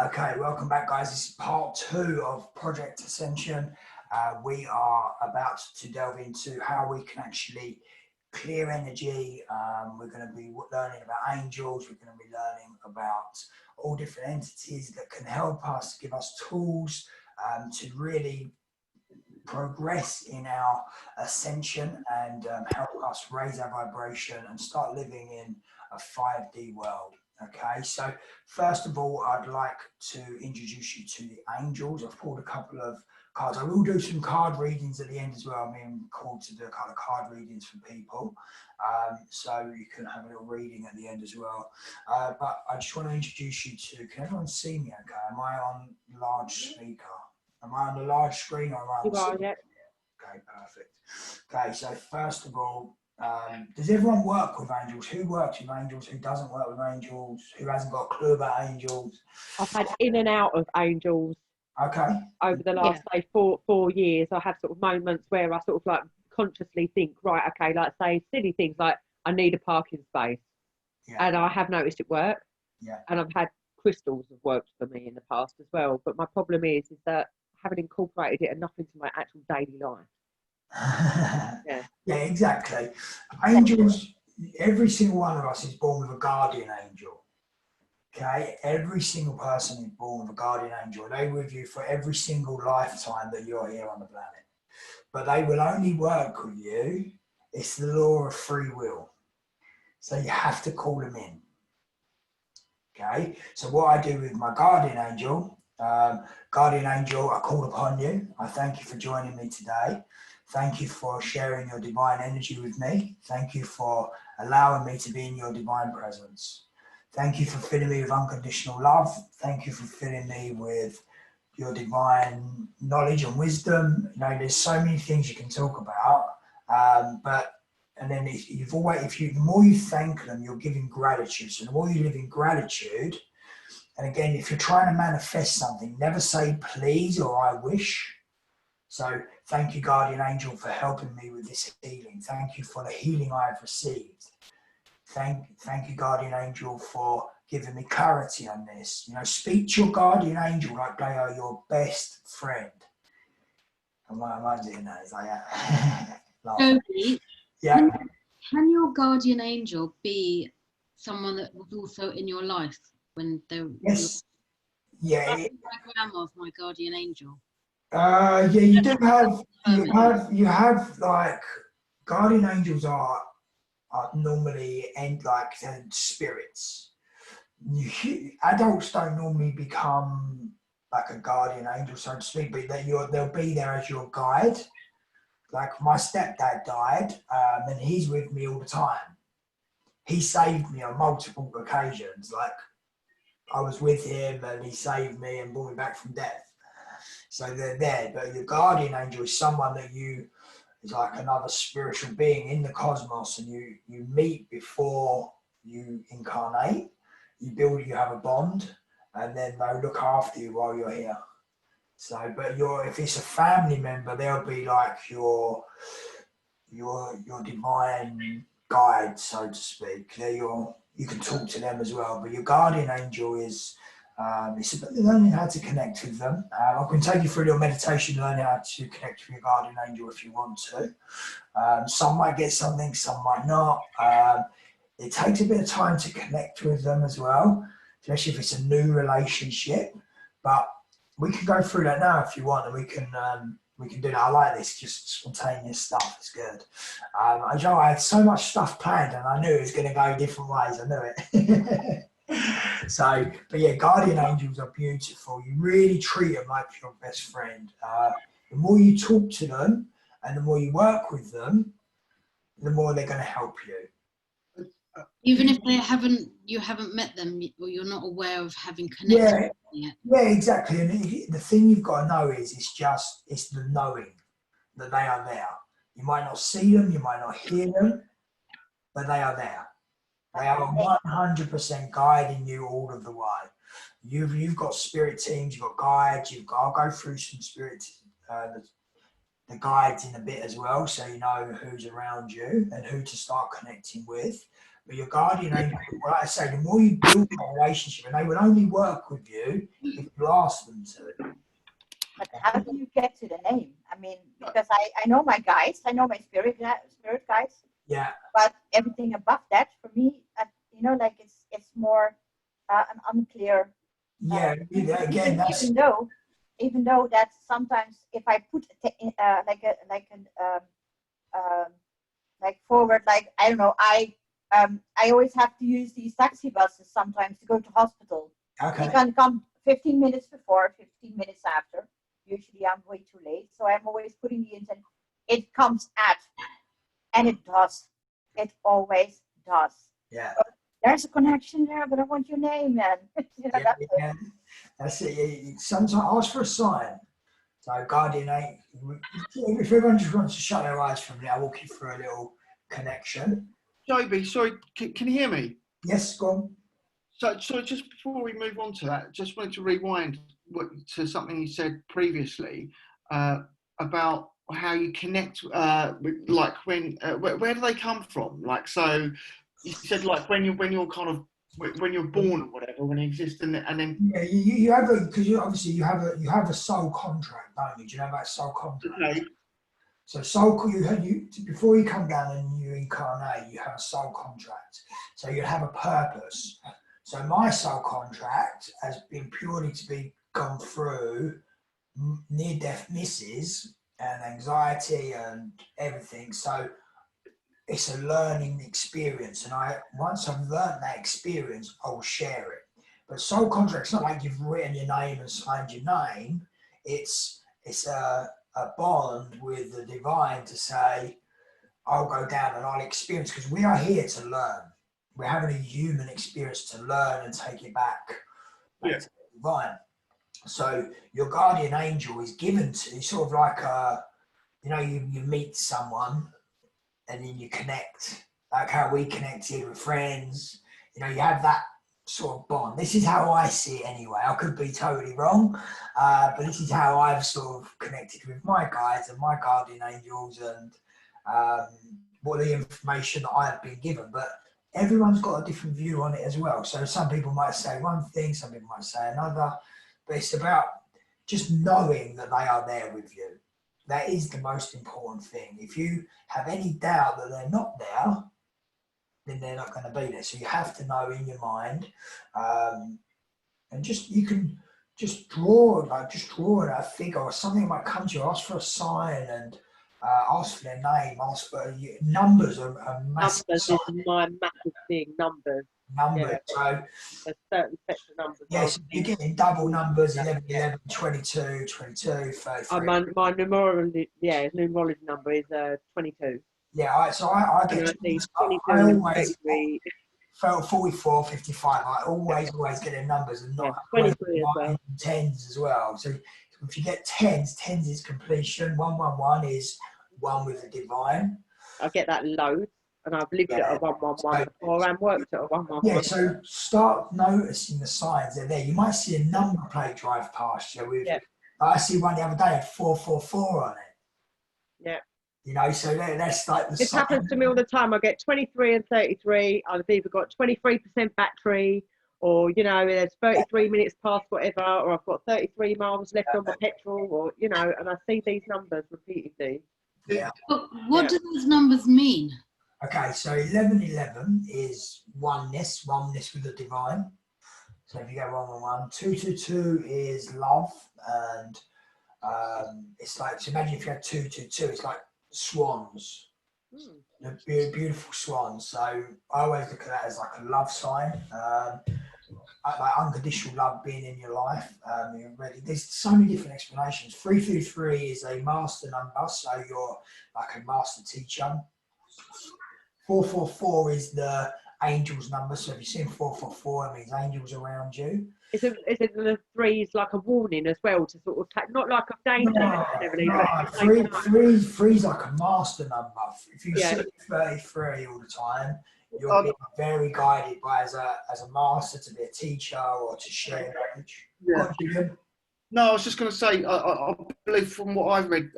Okay, welcome back, guys. This is part 2 of Project Ascension. We are about to delve into how we can actually clear energy. We're going to be learning about angels. We're going to be learning about all different entities that can help us, give us tools to really progress in our ascension and help us raise our vibration and start living in a 5D world. Okay, so first of all, I'd like to introduce you to the angels. I've pulled a couple of cards. I will do some card readings at the end as well. I'm being called to do a couple of card readings for people. So you can have a little reading at the end as well. But I just want to introduce you to, can everyone see me okay? Am I on large speaker? Am I on the large screen or am I on the screen? Okay, perfect. Okay, so first of all, does everyone work with angels? Who works with angels? Who doesn't work with angels? Who hasn't got a clue about angels? I've had in and out of angels. Okay. Over the last say 4 years, I have sort of moments where I sort of like consciously think, right, okay, like say silly things like I need a parking space, and I have noticed it work. And I've had crystals have worked for me in the past as well. But my problem is that I haven't incorporated it enough into my actual daily life. Yeah, exactly. Angels, every single one of us is born with a guardian angel. Okay, every single person is born with a guardian angel. They're with you for every single lifetime that you're here on the planet. But they will only work with you. It's the law of free will. So you have to call them in. Okay, so what I do with my guardian angel, I call upon you. I thank you for joining me today. Thank you for sharing your divine energy with me. Thank you for allowing me to be in your divine presence. Thank you for filling me with unconditional love. Thank you for filling me with your divine knowledge and wisdom. You know, there's so many things you can talk about, and then the more you thank them, you're giving gratitude. So the more you live in gratitude, and again, if you're trying to manifest something, never say please or I wish. So thank you, guardian angel, for helping me with this healing. Thank you for the healing I have received. Thank you, guardian angel, for giving me clarity on this. You know, speak to your guardian angel like they are your best friend. And why am I doing that? It's like, Toby, yeah. Can your guardian angel be someone that was also in your life when they were? Yes. Yeah. My grandma's my guardian angel. Yeah, you do have you have like guardian angels are normally spirits. Adults don't normally become like a guardian angel, so to speak, but they'll be there as your guide. Like my stepdad died, and he's with me all the time. He saved me on multiple occasions. Like I was with him, and he saved me and brought me back from death. So they're there. But your guardian angel is someone that is like another spiritual being in the cosmos, and you meet before you incarnate. You have a bond, and then they'll look after you while you're here. So, but if it's a family member, they'll be like your divine guide, so to speak. You can talk to them as well. But your guardian angel is it's about learning how to connect with them. I can take you through a little meditation, learning how to connect with your guardian angel if you want to. Some might get something, some might not. It takes a bit of time to connect with them as well, especially if it's a new relationship. But we can go through that now if you want, and we can do that. I like this, just spontaneous stuff. It's good. I had so much stuff planned, and I knew it was going to go different ways. I knew it. So, but yeah, guardian angels are beautiful. You really treat them like your best friend. The more you talk to them, and the more you work with them, the more they're going to help you. Even if you haven't met them, or you're not aware of having connected yet. Yeah, exactly. And the thing you've got to know is it's the knowing that they are there. You might not see them, you might not hear them, but they are there. They are 100% guiding you all of the way. You've got spirit teams, you've got guides. I'll go through some spirit the guides in a bit as well, so you know who's around you and who to start connecting with. But your guardian angel, well, like I say, the more you build a relationship, and they will only work with you if you ask them to. But how do you get to the name? I mean, because I know my guides, I know my spirit guides. Yeah. But everything above that, for me, you know, like it's more an unclear. Yeah. Again, that's even though that sometimes if I put like forward, like I don't know, I always have to use these taxi buses sometimes to go to hospital. Okay. You can come 15 minutes before, 15 minutes after. Usually I'm way too late, so I'm always putting the intent. It comes at, and it does. It always does. Yeah. There's a connection there, but I want your name, man. You know, yeah. That's it. Sometimes ask for a sign. So guardian angel. If everyone just wants to shut their eyes from me, I'll walk you through a little connection. Joby, sorry, can you hear me? Yes, go on. So just before we move on to that, just wanted to rewind to something you said previously about how you connect, like when, where do they come from? Like, so you said like when you're kind of, when you're born or whatever, when you exist, and then yeah, you have a, because obviously you have a soul contract, don't you? Do you know about soul contract? okay. So soul, you before you come down and you incarnate, you have a soul contract. So you have a purpose. So my soul contract has been purely to be gone through near-death misses and anxiety and everything. So it's a learning experience, and once I've learned that experience, I'll share it. But soul contract's not like you've written your name and signed your name. It's a bond with the divine to say, I'll go down and I'll experience, because we are here to learn. We're having a human experience to learn and take it back to the divine. So your guardian angel is given to you, sort of like you meet someone and then you connect, like how we connected with friends. You have that sort of bond. This is how I see it anyway. I could be totally wrong, but this is how I've sort of connected with my guides and my guardian angels, and what the information that I've been given. But everyone's got a different view on it as well. So some people might say one thing, some people might say another, but it's about just knowing that they are there with you. That is the most important thing. If you have any doubt that they're not there, then they're not going to be there. So you have to know in your mind, and you can just draw a figure or something might come to you. Ask for a sign and ask for their name. Ask for numbers. Numbers is my massive thing. Numbers. Yeah. So there's certain sets of numbers. Yes, so you're getting double numbers: 11, 11, 22, 22, 33. My numerology number is 22. Yeah, I get. I always felt 44, 55. I always get their numbers and not 23 as well. Tens as well. So if you get tens is completion. 111 is one with the divine. I get that loads. And I've lived at a 111 before and worked at a 111. Yeah, so start noticing the signs. They're there. You might see a number plate drive past you. I see one the other day had 444 on it. Yeah. So that's like the. This happens to me all the time. I get 23 and 33. I've either got 23% battery, or there's 33 minutes past whatever, or I've got 33 miles left on my petrol, or and I see these numbers repeatedly. Yeah. But what do those numbers mean? Okay, so 1111 is oneness with the divine. So if you go 111, 222 is love, and it's like, so imagine if you had 222, it's like swans, beautiful swans. So I always look at that as like a love sign, like unconditional love being in your life. You're ready. There's so many different explanations. 333 is a master number, so you're like a master teacher. 444 is the angel's number, so if you're seeing 444, it means angels around you. Is it the threes like a warning as well, to sort of take, not like a danger necessarily? No, three's like a master number. If you see 33 all the time, you're being very guided by as a master to be a teacher or to share knowledge. No, I was just going to say, I believe from what I've read,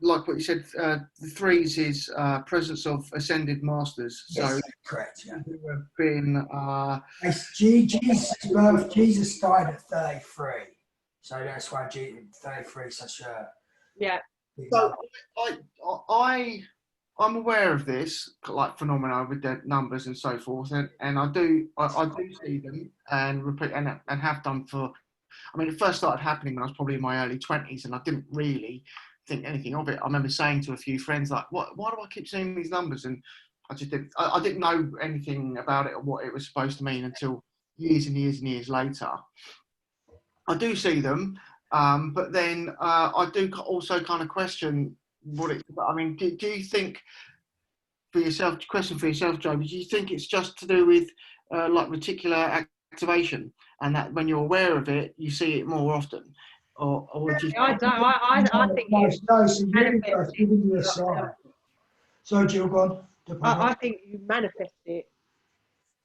like what you said, the threes is presence of ascended masters. Yes, So correct. Yeah. who have been. Jesus died at 33, so that's why 33 is such a big So number. I'm aware of this like phenomena with the numbers and so forth, and I do see them and repeat and have done for. I mean, it first started happening when I was probably in my early 20s, and I didn't really think anything of it. I remember saying to a few friends, like, why do I keep seeing these numbers? And I just didn't. I didn't know anything about it or what it was supposed to mean until years and years and years later. I do see them, but then I do also kind of question what it. I mean, do you think for yourself? Question for yourself, Joe. Do you think it's just to do with like reticular activation, and that when you're aware of it, you see it more often, or do you? I don't. I think No, you no, it's the universe manifest giving you a it. sign. So, Jill, go on. I think you manifest it.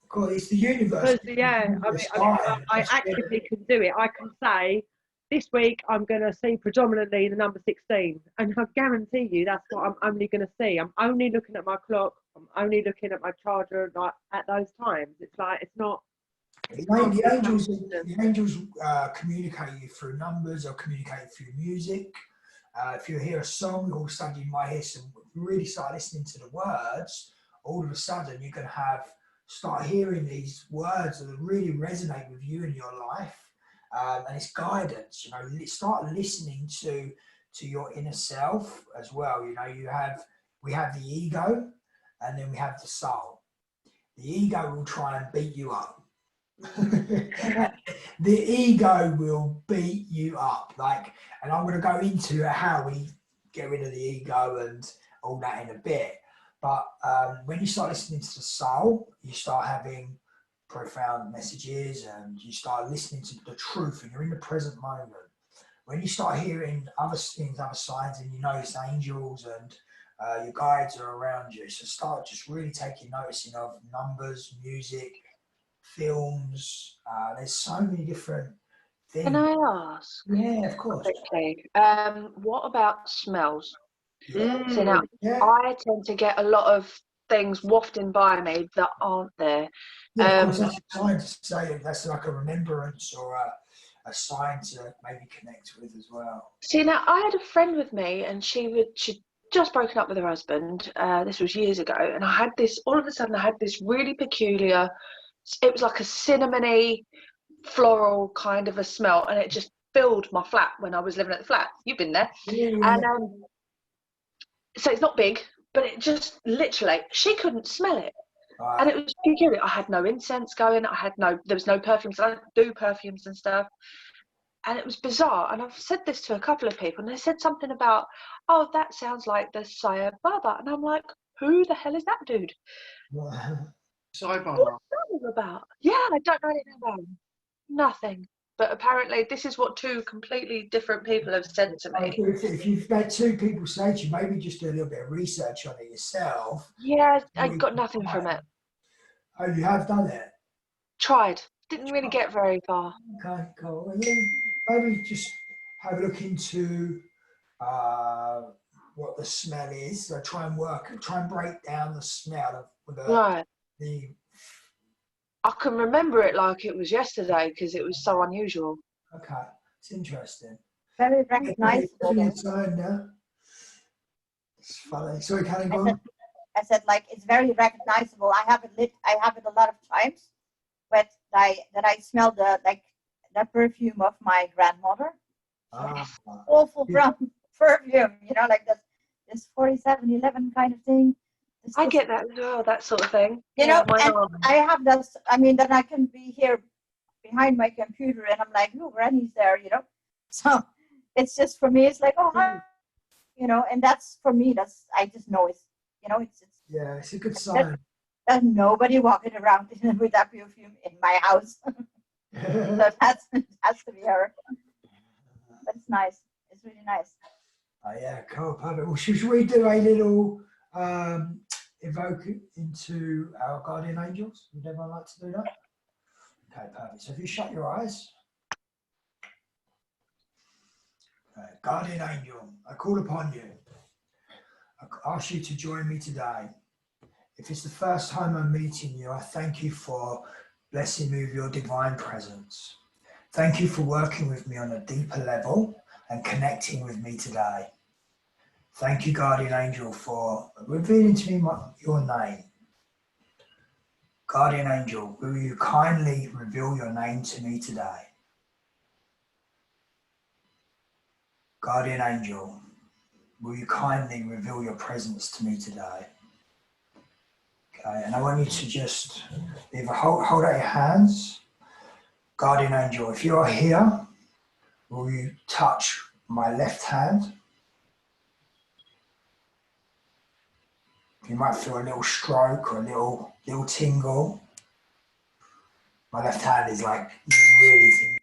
God, it's the universe. Because I actively can do it. I can say, this week I'm going to see predominantly the number 16, and I guarantee you that's what I'm only going to see. I'm only looking at my clock. I'm only looking at my charger like at those times. It's like it's not. The angels communicate you through numbers or communicate through music. If you hear a song, all of a sudden you might hear some. If you really start listening to the words, all of a sudden you can start hearing these words that really resonate with you in your life, and it's guidance. You know, start listening to your inner self as well. You know, we have the ego, and then we have the soul. The ego will try and beat you up. The ego will beat you up, and I'm going to go into how we get rid of the ego and all that in a bit. But when you start listening to the soul, you start having profound messages, and you start listening to the truth, and you're in the present moment. When you start hearing other things, other signs, and you notice angels and your guides are around you, so start just really taking noticing of numbers, music, films. There's so many different things. Can I ask? Yeah, of course. Quickly, what about smells? Yeah. So now I tend to get a lot of things wafting by me that aren't there. Yeah, of course, that's a sign to say that's like a remembrance or a sign to maybe connect with as well. See, now I had a friend with me, and she'd just broken up with her husband. This was years ago, and I had this. All of a sudden, I had this really peculiar. It was like a cinnamony, floral kind of a smell, and it just filled my flat when I was living at the flat. You've been there. Yeah. And so it's not big, but it just literally, she couldn't smell it. Right. And it was peculiar. I had no incense going. There was no perfumes. I don't do perfumes and stuff. And it was bizarre. And I've said this to a couple of people, and they said something about, oh, that sounds like the Sai Baba. And I'm like, who the hell is that dude? Sidebar. What's that all about? Yeah, I don't know anything about him. Nothing. But apparently this is what two completely different people have said to me. If you've had two people say to you, maybe just do a little bit of research on it yourself. Yeah, I got nothing from it. Oh, you have done it? Tried. Didn't really get very far. Okay, cool. Well, yeah, maybe just have a look into what the smell is. So try and break down the smell of Right. the. I can remember it like it was yesterday because it was so unusual. Okay, it's interesting. Very recognizable. It's funny. Sorry, Karen, go on. I said, like, it's very recognizable. I have it a lot of times, but that I smell the perfume of my grandmother. Awful perfume, you know, like this 4711 kind of thing. I get that as well, that sort of thing. You know, and I have this, I mean, then I can be here behind my computer and I'm like, oh, Granny's there, you know. So it's just, for me, it's like, oh, hi. You know, and that's, for me, I just know it's, you know, it's yeah, it's a good sign. There's nobody walking around with that perfume in my house. So it has to be her. But it's nice. It's really nice. Oh, yeah, cool, perfect. Well, should we do a little evoke into our guardian angels? Would everyone like to do that? Okay, perfect. So if you shut your eyes. Guardian angel, I call upon you. I ask you to join me today. If it's the first time I'm meeting you, I thank you for blessing me with your divine presence. Thank you for working with me on a deeper level and connecting with me today. Thank you, Guardian Angel, for revealing to me your name. Guardian Angel, will you kindly reveal your name to me today? Guardian Angel, will you kindly reveal your presence to me today? Okay, and I want you to just either hold out your hands. Guardian Angel, if you are here, will you touch my left hand? You might feel a little stroke or a little tingle. My left hand is like really tingling.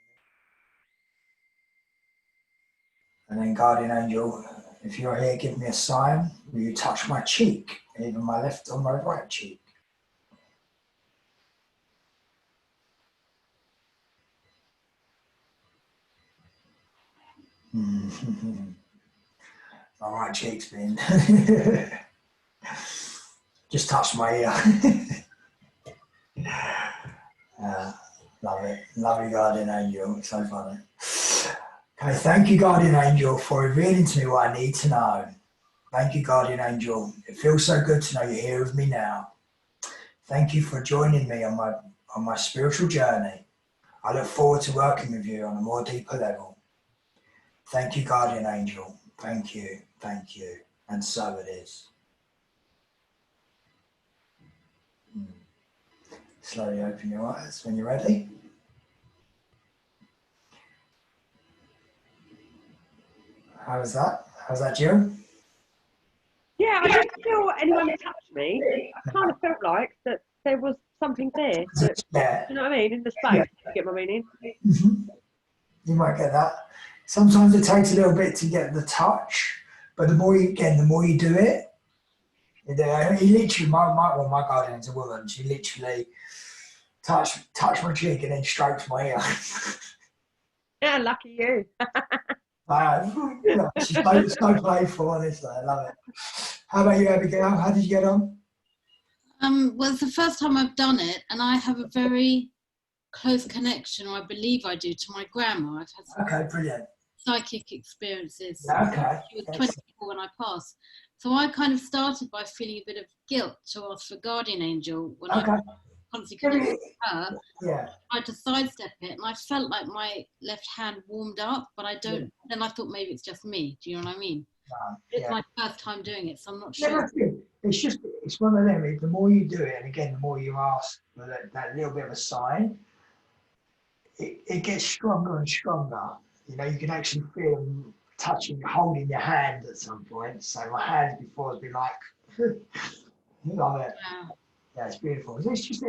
And then Guardian Angel, if you're here, give me a sign. Will you touch my cheek, either my left or my right cheek? My right cheek's been. Just touch my ear. Love it. Love you, Guardian Angel. It's so funny. Okay, thank you, Guardian Angel, for revealing to me what I need to know. Thank you, Guardian Angel. It feels so good to know you're here with me now. Thank you for joining me on my spiritual journey. I look forward to working with you on a more deeper level. Thank you, Guardian Angel. Thank you, and so it is. Slowly open your eyes when you're ready. How was that? How's that, Jill? Yeah, I didn't feel anyone touched me. I kind of felt like that there was something there. That, Yeah. you know what I mean? In the space, you get my meaning? Mm-hmm. You might get that. Sometimes it takes a little bit to get the touch, but the more you do it, he literally, my guardian's a woman, she literally touched my cheek and then stroked my ear. Yeah, lucky you. She's so playful, honestly, I love it. How about you, Abigail? How did you get on? Well, it's the first time I've done it, and I have a very close connection, or I believe I do, to my grandma. I've had some Brilliant. psychic experiences. Yeah, okay. She was 24 when I passed. So I kind of started by feeling a bit of guilt to ask for Guardian Angel when I constantly connected with her. Yeah. I tried to sidestep it, and I felt like my left hand warmed up, but I don't. Yeah. Then I thought maybe it's just me. Do you know what I mean? It's my first time doing it, so I'm not sure. It's one of them. The more you do it, and again, the more you ask for that little bit of a sign, it gets stronger and stronger. You know, you can actually feel them touching, holding your hand at some point. So my hands before has been like, love it. Yeah, it's beautiful. It's just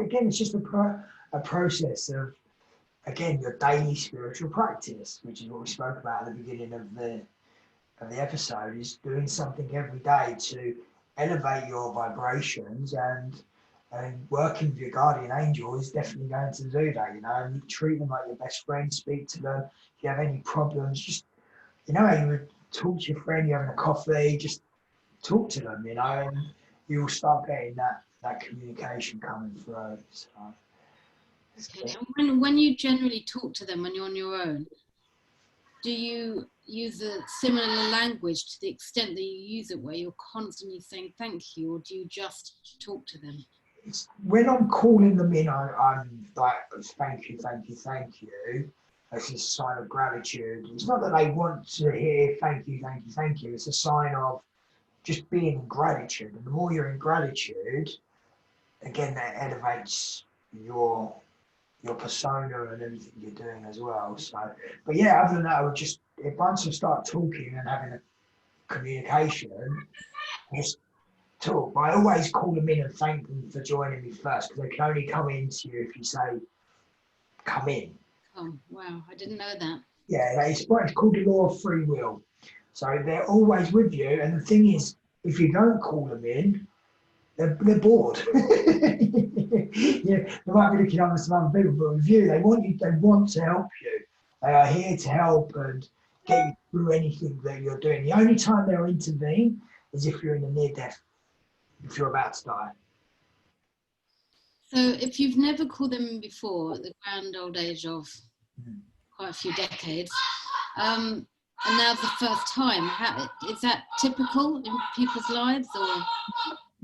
a process of, again, your daily spiritual practice, which is what we spoke about at the beginning of the episode, is doing something every day to elevate your vibrations, and working with your guardian angel is definitely going to do that, you know, and treat them like your best friend, speak to them. If you have any problems, just, you know, how you would talk to your friend, you're having a coffee, just talk to them, you know, and you'll start getting that communication coming through. So, okay. And when you generally talk to them when you're on your own, do you use a similar language to the extent that you use it, where you're constantly saying thank you, or do you just talk to them? When I'm calling them in, I'm like, thank you. It's a sign of gratitude. It's not that they want to hear thank you. It's a sign of just being in gratitude. And the more you're in gratitude, again, that elevates your persona and everything you're doing as well. So, but yeah, other than that, I would just, once I start talking and having a communication, just talk. But I always call them in and thank them for joining me first, because they can only come into you if you say, come in. Oh, wow, I didn't know that. Yeah, it's called the law of free will. So they're always with you. And the thing is, if you don't call them in, they're bored. Yeah, they might be looking at some other people, but with you, they want to help you. They are here to help and get you through anything that you're doing. The only time they'll intervene is if you're in a near death, if you're about to die. So if you've never called them in before at the grand old age of quite a few decades, and now the first time, is that typical in people's lives, or?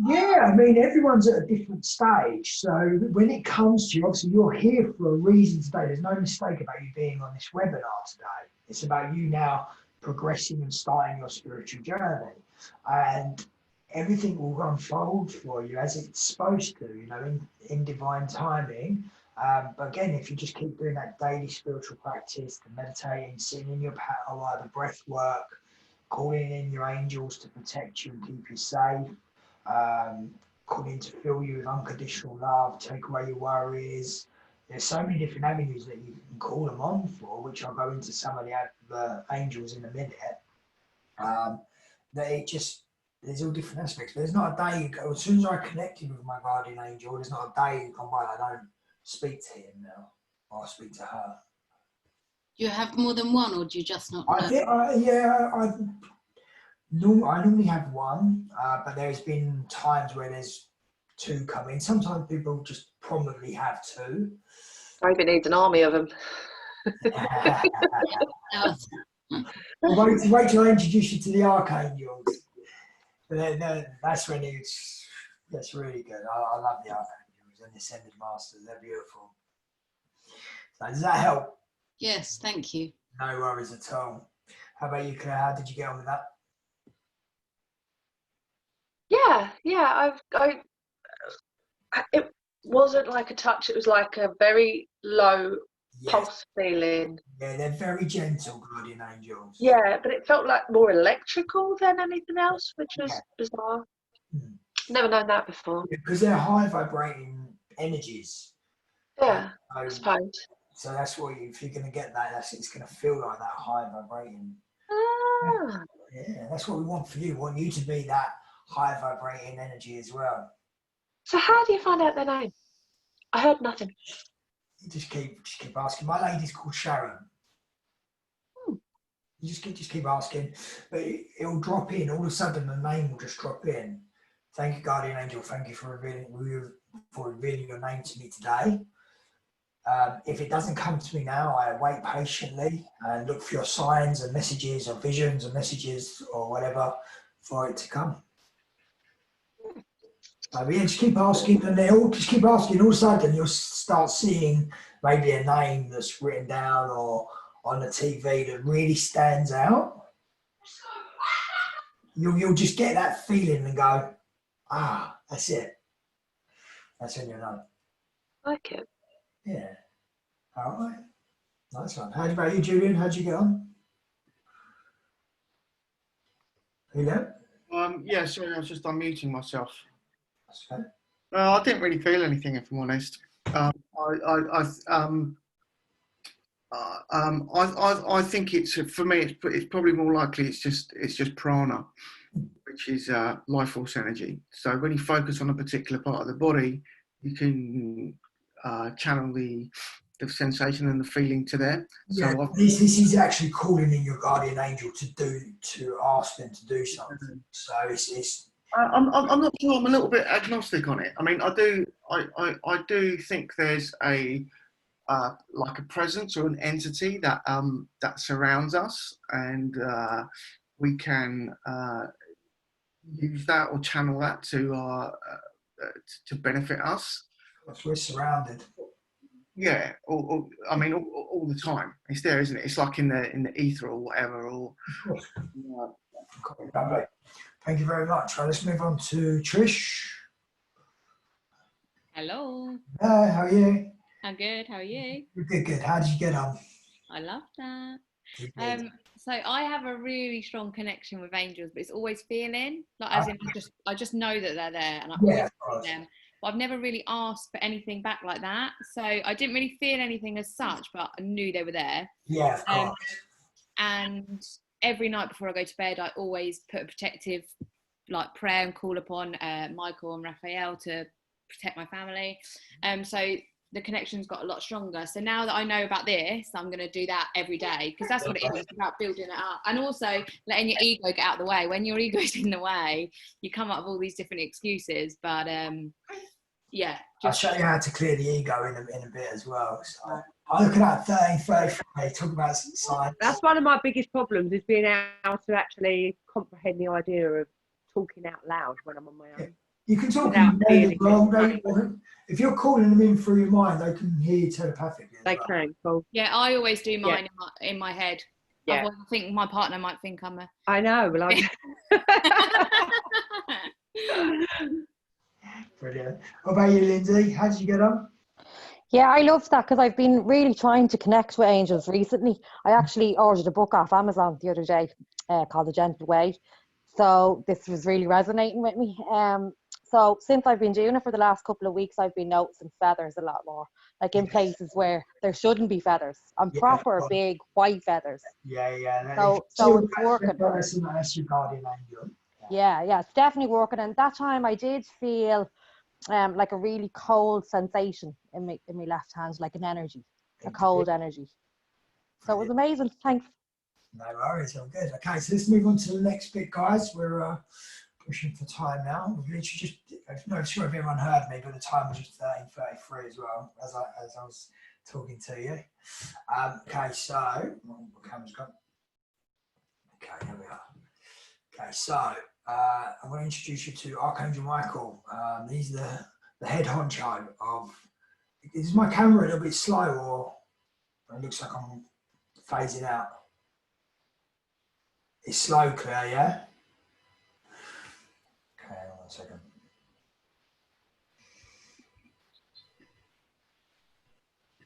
Yeah, I mean, everyone's at a different stage. So when it comes to you, obviously you're here for a reason today. There's no mistake about you being on this webinar today. It's about you now progressing and starting your spiritual journey. And everything will unfold for you as it's supposed to, you know, in divine timing. But again, if you just keep doing that daily spiritual practice, the meditating, sitting in your power, the breath work, calling in your angels to protect you and keep you safe, calling to fill you with unconditional love, take away your worries. There's so many different avenues that you can call them on for, which I'll go into some of the angels in a minute. That it just, there's all different aspects. But there's not a day you go, as soon as I connected with my guardian angel, there's not a day gone by I don't speak to him now, or I speak to her. Do you have more than one, or do you just not know? I normally have one, but there's been times where there's two come in. Sometimes people just prominently have two. Maybe needs an army of them. Wait till I introduce you to the Archangels. That's when that's really good. I love the Archangels and the Ascended Masters. They're beautiful. So does that help? Yes, thank you. No worries at all. How about you, Claire? How did you get on with that? Yeah. It wasn't like a touch. It was like a very low pulse feeling. Yeah, they're very gentle, guardian angels. Yeah, but it felt like more electrical than anything else, which was bizarre. Never known that before. Because they're high vibrating energies. Yeah, I suppose. So that's what if you're going to get that, it's going to feel like that high vibrating. Ah. Yeah, that's what we want for you. We want you to be that high vibrating energy as well. So how do you find out their name? I heard nothing. You just keep asking. My lady's called Sharon. You just keep asking, but it'll drop in. All of a sudden, the name will just drop in. Thank you, guardian angel. Thank you for revealing your name to me today. If it doesn't come to me now, I wait patiently and look for your signs and messages or visions or messages or whatever for it to come. So yeah, just keep asking, and they'll just keep asking. All of a sudden, you'll start seeing maybe a name that's written down or on the TV that really stands out. You'll just get that feeling and go, ah, that's it. That's when you know. Like it. Yeah. All right. Nice one. How about you, Julian? How'd you get on? Hello? Yeah, sorry, I was just unmuting myself. That's okay. I didn't really feel anything, if I'm honest. I think it's, for me, it's probably more likely it's just prana, which is life force energy. So when you focus on a particular part of the body, you can channel the sensation and the feeling to there. Yeah, so this is actually calling in your guardian angel to ask them to do something. So it's I'm not sure. I'm a little bit agnostic on it. I mean, I do think there's a like a presence or an entity that that surrounds us, and we can use that or channel that to benefit us. We're surrounded. Yeah, I mean, all the time. It's there, isn't it? It's like in the ether or whatever. Or lovely. Thank you very much. Right, let's move on to Trish. Hello. Hi, how are you? I'm good. How are you? Good. How did you get on? I love that. So I have a really strong connection with angels, but it's always feeling like, as in, I just know that they're there, and I always see them. But I've never really asked for anything back like that. So I didn't really feel anything as such, but I knew they were there. Yeah, of course. And every night before I go to bed, I always put a protective prayer and call upon Michael and Raphael to protect my family. So the connection's got a lot stronger. So now that I know about this, I'm going to do that every day, because that's what it is. It's about building it up, and also letting your ego get out of the way. When your ego's in the way, you come up with all these different excuses. But yeah, I'll show you how to clear the ego in a bit as well. So I look at that 33, talk about science. That's one of my biggest problems, is being able to actually comprehend the idea of talking out loud when I'm on my own. Yeah. You can talk in your head as well. If you're calling them in through your mind, they can hear you telepathically. They can. Cool. Yeah, I always do mine in my head. Yeah. Otherwise, I think my partner might think I'm a. I know. Well, Brilliant. What about you, Lindsay? How did you get on? Yeah, I love that, because I've been really trying to connect with angels recently. I actually ordered a book off Amazon the other day called The Gentle Way. So this was really resonating with me. So since I've been doing it for the last couple of weeks, I've been noticing feathers a lot more, like in places where there shouldn't be feathers. I'm proper big white feathers. Yeah. So it's working. That's your guardian angel. Yeah, it's definitely working. And that time I did feel like a really cold sensation in my left hand, like an energy, a cold energy. So it was amazing. Thanks. No worries, all good. Okay, so let's move on to the next bit, guys. We're pushing for time now. We've literally just, I'm not sure if everyone heard me, but the time was just 13:33 as well, as I was talking to you. Okay, so, the camera's gone. Okay, here we are. Okay, so I'm going to introduce you to Archangel Michael. He's the head honcho of. Is my camera a little bit slow, or it looks like I'm phasing out? It's slow, Claire, yeah? Okay, hang on 1 second.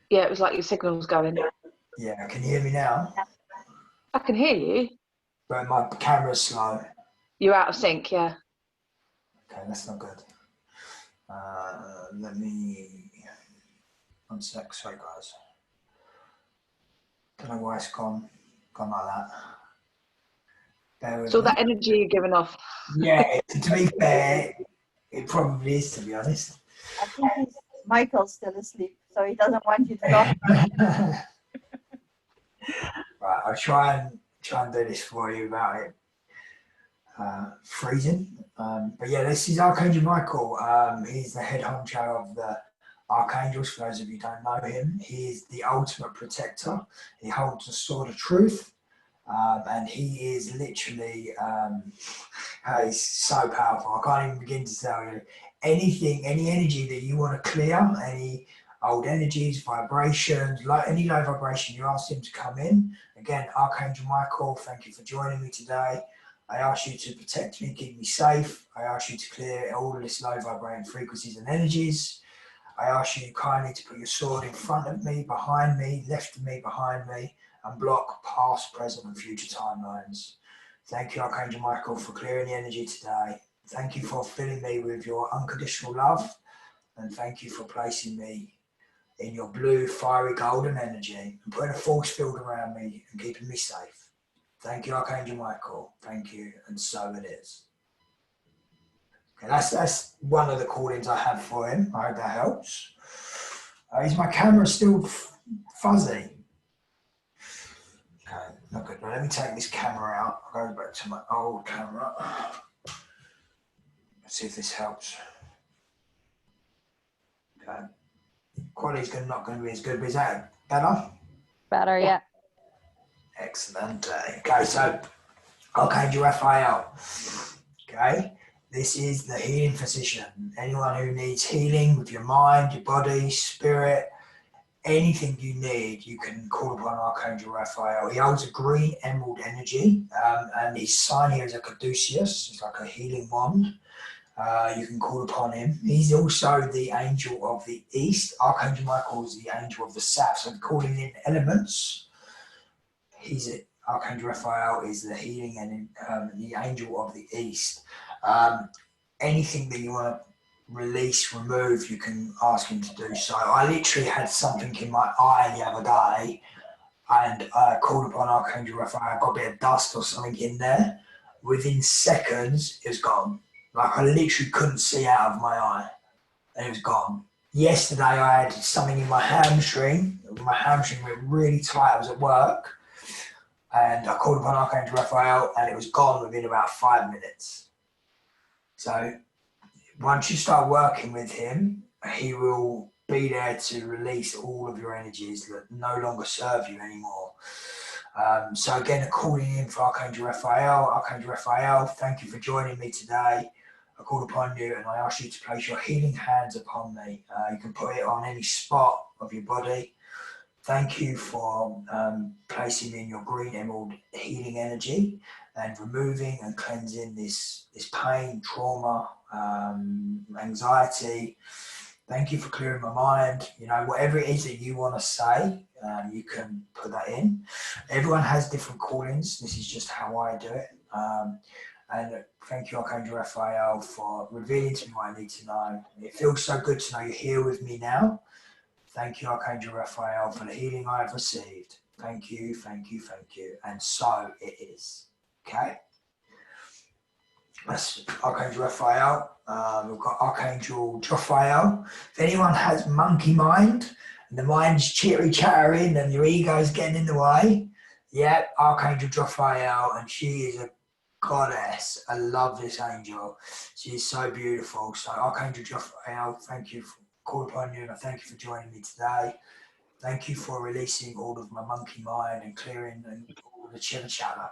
Yeah, it was like your signal was going. Yeah, can you hear me now? I can hear you. But my camera's slow. You're out of sync, yeah. Okay, that's not good. Let me. 1 sec, sorry guys. Don't know why it's gone like that. It's all that energy you're giving off. Yeah, to be fair, it probably is, to be honest. I think Michael's still asleep, so he doesn't want you to talk. Right, I'll try and do this for you without it freezing. But yeah, this is Archangel Michael. He's the head honcho of the Archangels. For those of you who don't know him, he is the ultimate protector. He holds the sword of truth. And he is literally, he's so powerful. I can't even begin to tell you. Anything, any energy that you want to clear, any old energies, vibrations, any low vibration, you ask him to come in. Again, Archangel Michael, thank you for joining me today. I ask you to protect me, keep me safe. I ask you to clear all of this low vibrating frequencies and energies. I ask you kindly to put your sword in front of me, behind me, left of me, behind me, and block past, present, and future timelines. Thank you, Archangel Michael, for clearing the energy today. Thank you for filling me with your unconditional love, and thank you for placing me in your blue, fiery, golden energy and putting a force field around me and keeping me safe. Thank you, Archangel Michael. Thank you, and so it is. Okay, that's one of the callings I have for him. I hope that helps. Is my camera still fuzzy? Okay, not good. But let me take this camera out. I'll go back to my old camera. Let's see if this helps. Okay. Quality's not going to be as good, but is that better? Better, yeah. Excellent. Okay, so Archangel Raphael. Okay, this is the healing physician. Anyone who needs healing with your mind, your body, spirit, anything you need, you can call upon Archangel Raphael. He holds a green emerald energy, and his sign here is a caduceus. It's like a healing wand. You can call upon him. He's also the angel of the east. Archangel Michael is the angel of the south. So calling in elements. Archangel Raphael is the healing and the angel of the east. Anything that you want to release, remove, you can ask him to do so. I literally had something in my eye the other day and I called upon Archangel Raphael. I got a bit of dust or something in there. Within seconds, it was gone. Like I literally couldn't see out of my eye and it was gone. yesterday I had something in my hamstring. My hamstring went really tight. I was at work and I called upon Archangel Raphael and it was gone within about 5 minutes. So once you start working with him, he will be there to release all of your energies that no longer serve you anymore. So again, calling in for Archangel Raphael, thank you for joining me today. I called upon you and I ask you to place your healing hands upon me. You can put it on any spot of your body. Thank you for placing in your green emerald healing energy and removing and cleansing this pain, trauma, anxiety. Thank you for clearing my mind. You know, whatever it is that you want to say, you can put that in. Everyone has different callings. This is just how I do it. And thank you, Archangel Raphael, for revealing to me what I need to know. It feels so good to know you're here with me now. Thank you, Archangel Raphael, for the healing I have received. Thank you, thank you, thank you. And so it is. Okay? That's Archangel Raphael. We've got Archangel Jophiel. If anyone has monkey mind, and the mind's chittering and your ego's getting in the way, yeah, Archangel Jophiel, and she is a goddess. I love this angel. She is so beautiful. So Archangel Jophiel, thank you for calling upon you, and I thank you for joining me today. Thank you for releasing all of my monkey mind and clearing all of the chitter chatter.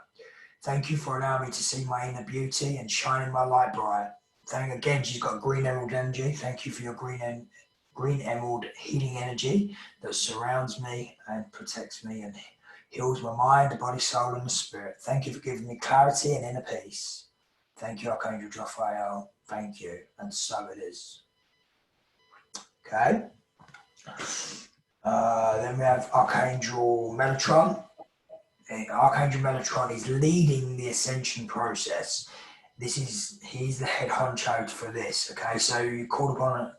Thank you for allowing me to see my inner beauty and shining my light bright. Again, she's got green emerald energy. Thank you for your green emerald healing energy that surrounds me and protects me and heals my mind, the body, soul, and the spirit. Thank you for giving me clarity and inner peace. Thank you, Archangel Jophiel. Thank you. And so it is. Okay. Then we have Archangel Metatron. Archangel Metatron is leading the Ascension process. He's the head honcho for this. Okay, so you called upon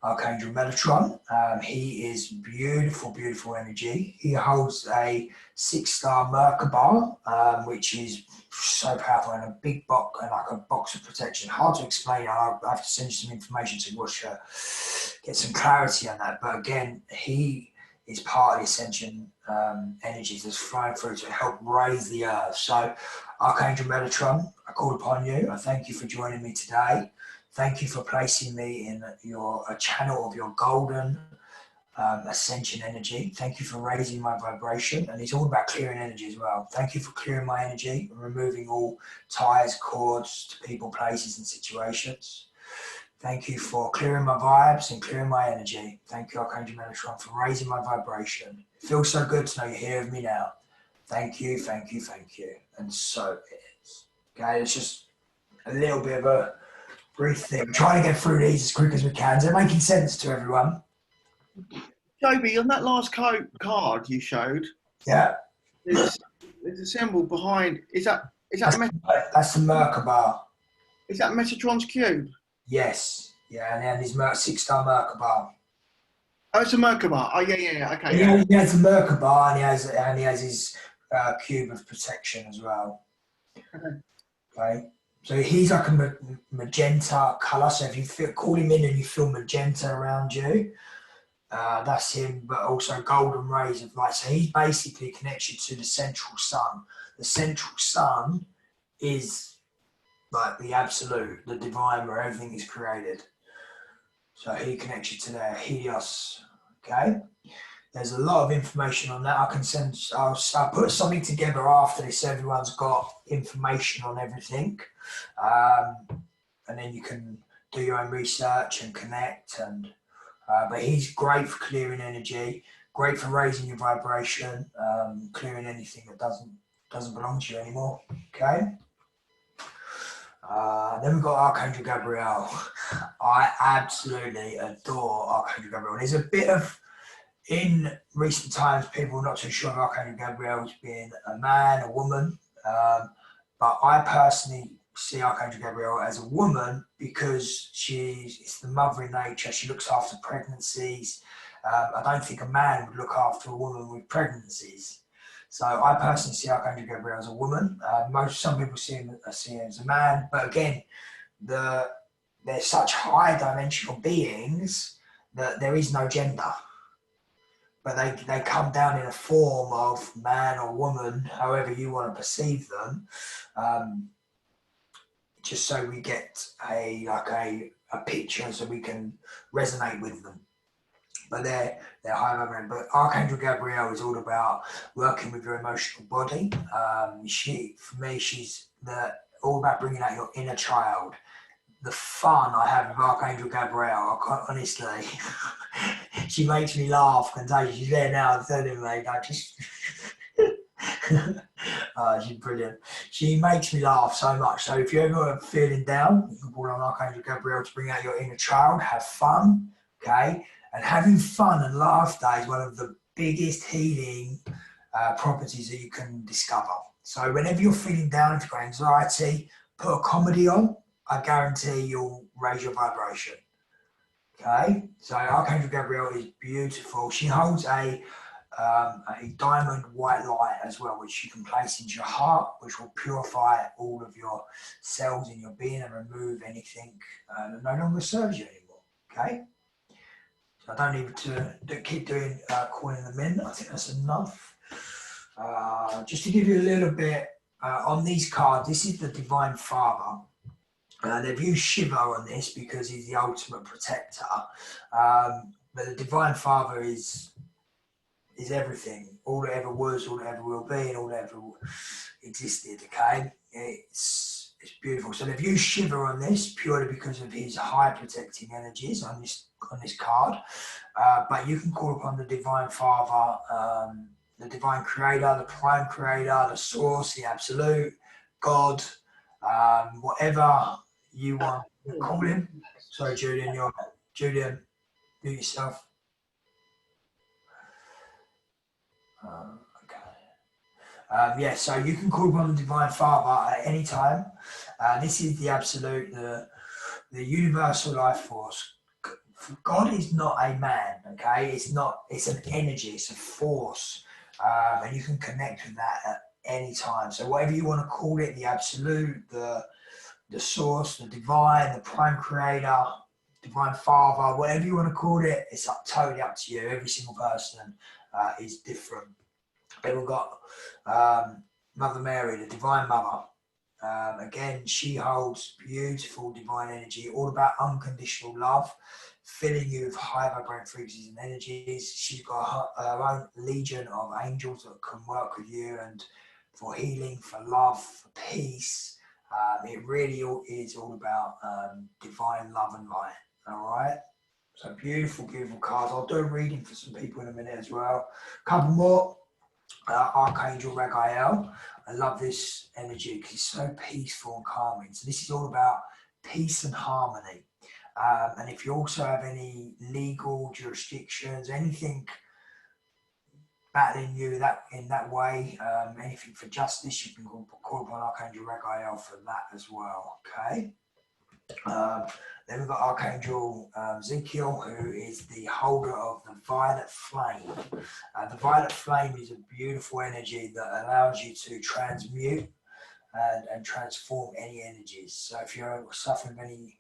Archangel Metatron. He is beautiful, beautiful energy. He holds a 6-star Merkaba, which is so powerful, and a big box, and like a box of protection. Hard to explain. I have to send you some information to get some clarity on that. But again, he is part of the Ascension energies that's flowing through to help raise the earth. So, Archangel Metatron, I call upon you. I thank you for joining me today. Thank you for placing me in a channel of your golden Ascension energy. Thank you for raising my vibration. And it's all about clearing energy as well. Thank you for clearing my energy and removing all ties, cords to people, places, and situations. Thank you for clearing my vibes and clearing my energy. Thank you, Archangel Metatron, for raising my vibration. It feels so good to know you're here with me now. Thank you, thank you, thank you. And so it is. Okay, it's just a little bit of a brief thing. I'm trying to get through these as quick as we can. Is it making sense to everyone? Joby, on that last card you showed, yeah, there's a symbol behind. That's the Merkaba. Is that Metatron's cube? Yes. Yeah, and then his 6-star Merkaba. Oh, it's a Merkaba. Oh, yeah. Okay. Yeah, he has a Merkaba, and he has his cube of protection as well. Okay. So he's like a magenta colour. So if you call him in and you feel magenta around you, that's him. But also golden rays of light. So he basically connects you to the central sun. The central sun is like the absolute, the divine, where everything is created. So he connects you to there, Helios. Okay. There's a lot of information on that. I'll put something together after this, so everyone's got information on everything. And then you can do your own research and connect. But he's great for clearing energy, great for raising your vibration, clearing anything that doesn't belong to you anymore. Okay. Then we've got Archangel Gabriel. I absolutely adore Archangel Gabriel. There's a bit of, in recent times, people are not too sure of Archangel Gabriel as being a man, a woman. But I personally see Archangel Gabriel as a woman because it's the mother in nature. She looks after pregnancies. I don't think a man would look after a woman with pregnancies. So I personally see Archangel Gabriel as a woman. Some people see him as a man, but again, they're such high dimensional beings that there is no gender, but they come down in a form of man or woman, however you want to perceive them, just so we get a picture, so we can resonate with them. But they're high vibrating. But Archangel Gabrielle is all about working with your emotional body. For me, she's all about bringing out your inner child. The fun I have with Archangel Gabrielle, honestly, she makes me laugh. Contagious. She's there now, telling me, she's brilliant. She makes me laugh so much. So if you're ever feeling down, you can call on Archangel Gabrielle to bring out your inner child. Have fun, okay? And having fun and laughter is one of the biggest healing properties that you can discover. So whenever you're feeling down, if you've got anxiety, put a comedy on. I guarantee you'll raise your vibration. Okay, so Archangel Gabrielle is beautiful. She holds a diamond white light as well, which you can place into your heart, which will purify all of your cells in your being and remove anything that no longer serves you anymore. Okay, so I don't need to keep doing calling them in. I think that's enough. Just to give you a little bit on these cards, this is the Divine Father. They've used Shiva on this because he's the ultimate protector. But the Divine Father is everything. All that ever was, all that ever will be, and all that ever existed, okay? It's beautiful. So they've used Shiva on this purely because of his high protecting energies on this card. But you can call upon the Divine Father, the Divine Creator, the Prime Creator, the Source, the Absolute, God, whatever you want to call him. Sorry, Julian, Julian, do yourself. Okay. So you can call upon the Divine Father at any time. This is the Absolute, the universal life force. God is not a man, okay? It's an energy, it's a force. And you can connect with that at any time. So whatever you want to call it, the Absolute, the Source, the Divine, the Prime Creator, Divine Father, whatever you want to call it, it's totally up to you. Every single person is different. Then we've got Mother Mary, the Divine Mother. Again, she holds beautiful divine energy, all about unconditional love, filling you with high vibrating frequencies and energies. She's got her own legion of angels that can work with you and for healing, for love, for peace. It really is all about divine love and light. All right. So beautiful, beautiful cards. I'll do a reading for some people in a minute as well. A couple more. Archangel Raphael. I love this energy because it's so peaceful and calming. So this is all about peace and harmony. And if you also have any legal jurisdictions, anything battling you in that way, anything for justice, you can call upon Archangel Raphael for that as well. Okay. Then we've got Archangel Ezekiel, who is the holder of the violet flame. The violet flame is a beautiful energy that allows you to transmute and transform any energies. So if you're suffering any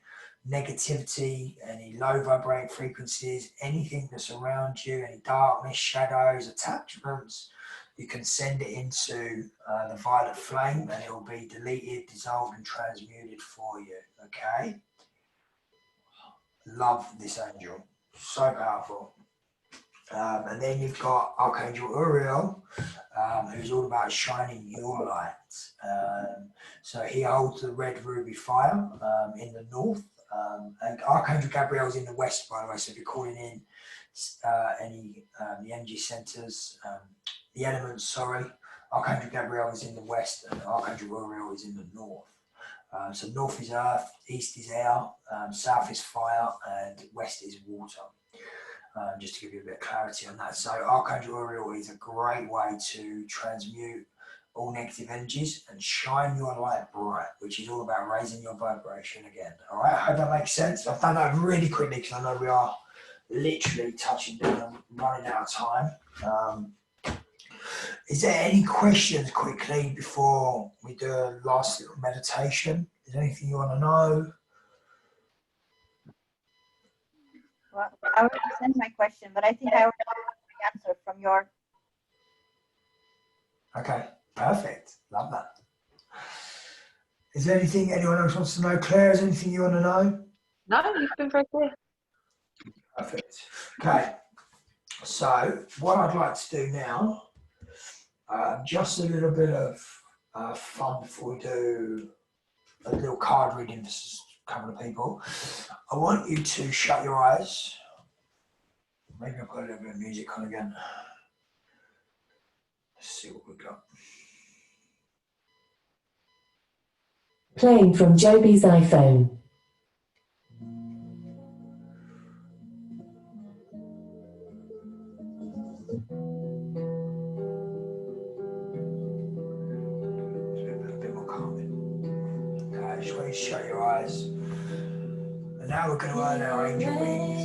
negativity, any low vibrating frequencies, anything that's around you, any darkness, shadows, attachments, you can send it into the violet flame and it will be deleted, dissolved and transmuted for you, okay? Love this angel, so powerful. And then you've got Archangel Uriel, who's all about shining your light. So he holds the red ruby fire in the north. And Archangel Gabriel is in the west, by the way. So if you're calling in the energy centers, the elements, sorry, Archangel Gabriel is in the west and Archangel Uriel is in the north. So north is earth, east is air, south is fire, and west is water. Just to give you a bit of clarity on that. So Archangel Uriel is a great way to transmute all negative energies and shine your light bright, which is all about raising your vibration again. All right, I hope that makes sense. I've done that really quickly because I know we are literally touching down and running out of time. Is there any questions quickly before we do a last little meditation? Is there anything you want to know? Well, I already sent my question, but I think I already got the answer from your. Okay, perfect. Love that. Is there anything anyone else wants to know? Claire, is there anything you want to know? No, you've been very clear. Perfect. Okay, so what I'd like to do now, just a little bit of fun before we do a little card reading for a couple of people. I want you to shut your eyes. Maybe I've got a little bit of music on again. Let's see what we've got. Playing from Joby's iPhone. A bit more calming. Okay, I just want you to shut your eyes. And now we're going to earn our angel wings.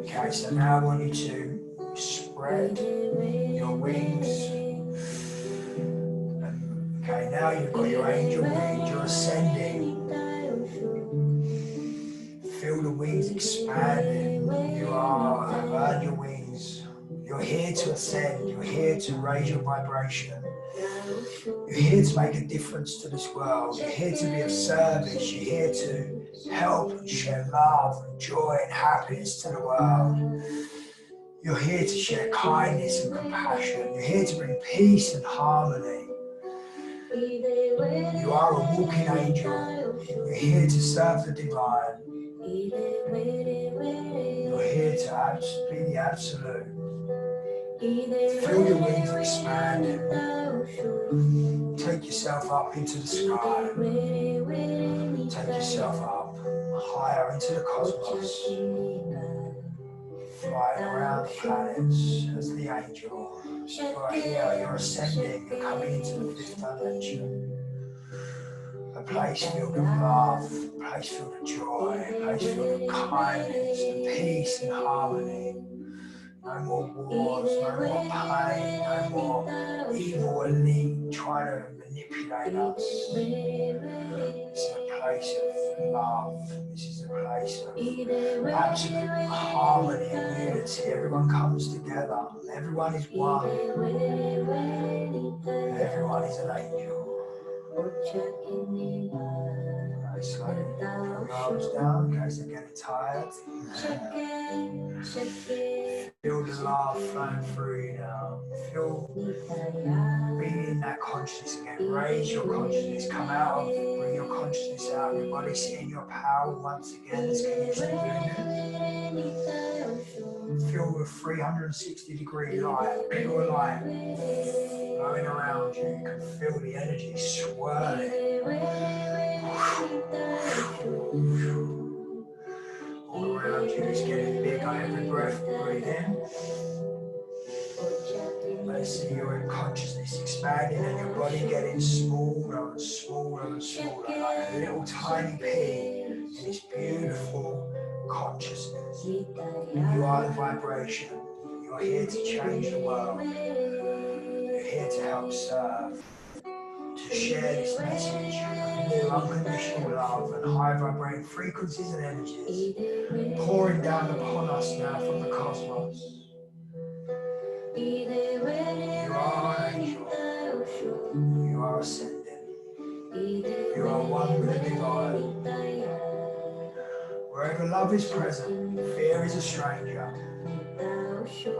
Okay, so now I want you to spread your wings. Okay, now you've got your angel wings, you're ascending. Feel the wings expanding. You have earned your wings. You're here to ascend. You're here to raise your vibration. You're here to make a difference to this world. You're here to be of service. You're here to help and share love and joy and happiness to the world. You're here to share kindness and compassion. You're here to bring peace and harmony. You are a walking angel. You're here to serve the divine. You're here to be the absolute. Feel your wings expanding. Take yourself up into the sky. Take yourself up higher into the cosmos. Flying around the planets as the angel. You're here, you're ascending, you're coming into the fifth dimension. A place filled of love, a place filled of joy, a place filled of kindness and peace and harmony. No more wars, no more pain, no more evil elite trying to manipulate us. This is a place of love. This is a place of absolute harmony and unity. Everyone comes together. Everyone is one. Everyone is an angel. Okay, slowly pull your arms down in case they're getting tired. Feel the love flowing through you now. Feel being in that consciousness again. Raise your consciousness. Come out of it. Bring your consciousness out of your body. Sit in your power once again. Let's get used to doing it. Feel the 360-degree light, pure light flowing around you. You can feel the energy swirling. All around you is getting bigger. Every breath you breathe in. Let's see your consciousness expanding and your body getting smaller and smaller and smaller, like a little tiny pea in this beautiful consciousness. You are the vibration. You're here to change the world. You're here to help serve, to share this message of new unconditional love and high vibrating frequencies and energies pouring down upon us now from the cosmos. You are an angel. You are ascending. You are one with the divine. Wherever love is present, fear is a stranger.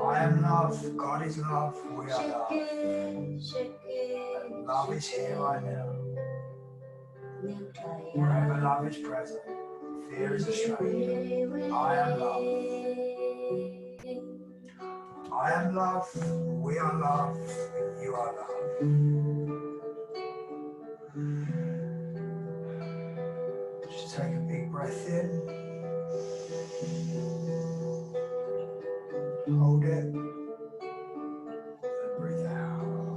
I am love, God is love, we are love. And love is here right now. Wherever love is present, fear is a stranger. I am love. I am love, we are love, you are love. Just take a big breath in. Hold it. And breathe out.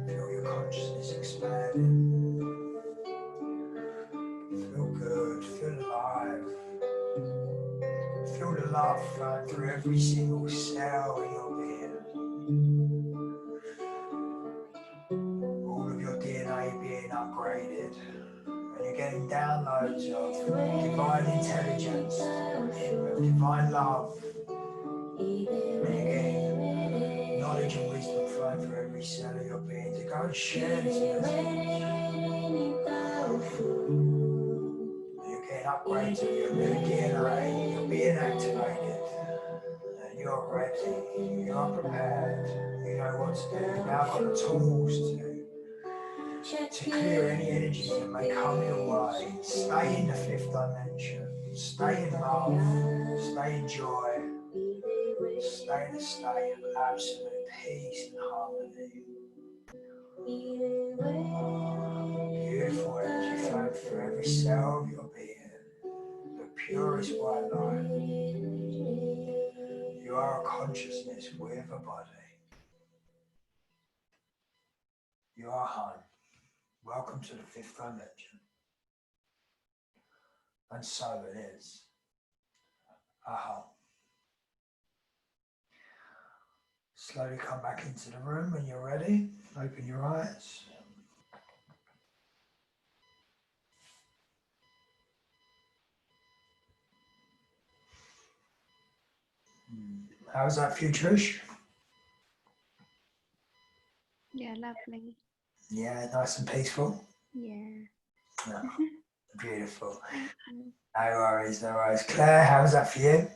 Feel your consciousness expanding. Feel good, feel alive. Feel the love flowing through every single cell in your being. All of your DNA being upgraded. getting downloads of divine intelligence, of divine love. And you're getting knowledge and wisdom flowing through every cell of your being to go and share this message. You're getting upgrades of your new DNA, you're being activated. You're ready, you are prepared, you know what to do. You've now got the tools to clear any energies that may come your way. Stay in the fifth dimension, stay in love, stay in joy, stay in a state of absolute peace and harmony. Beautiful energy flowing through every cell of your being, the purest white light. You are a consciousness with a body. You are home. Welcome to the fifth dimension. And so it is. Aha. Slowly come back into the room when you're ready. Open your eyes. How's that for you, Trish? Yeah, lovely. Yeah, nice and peaceful. Yeah. No, beautiful. No worries, no worries. Claire, how's that for you?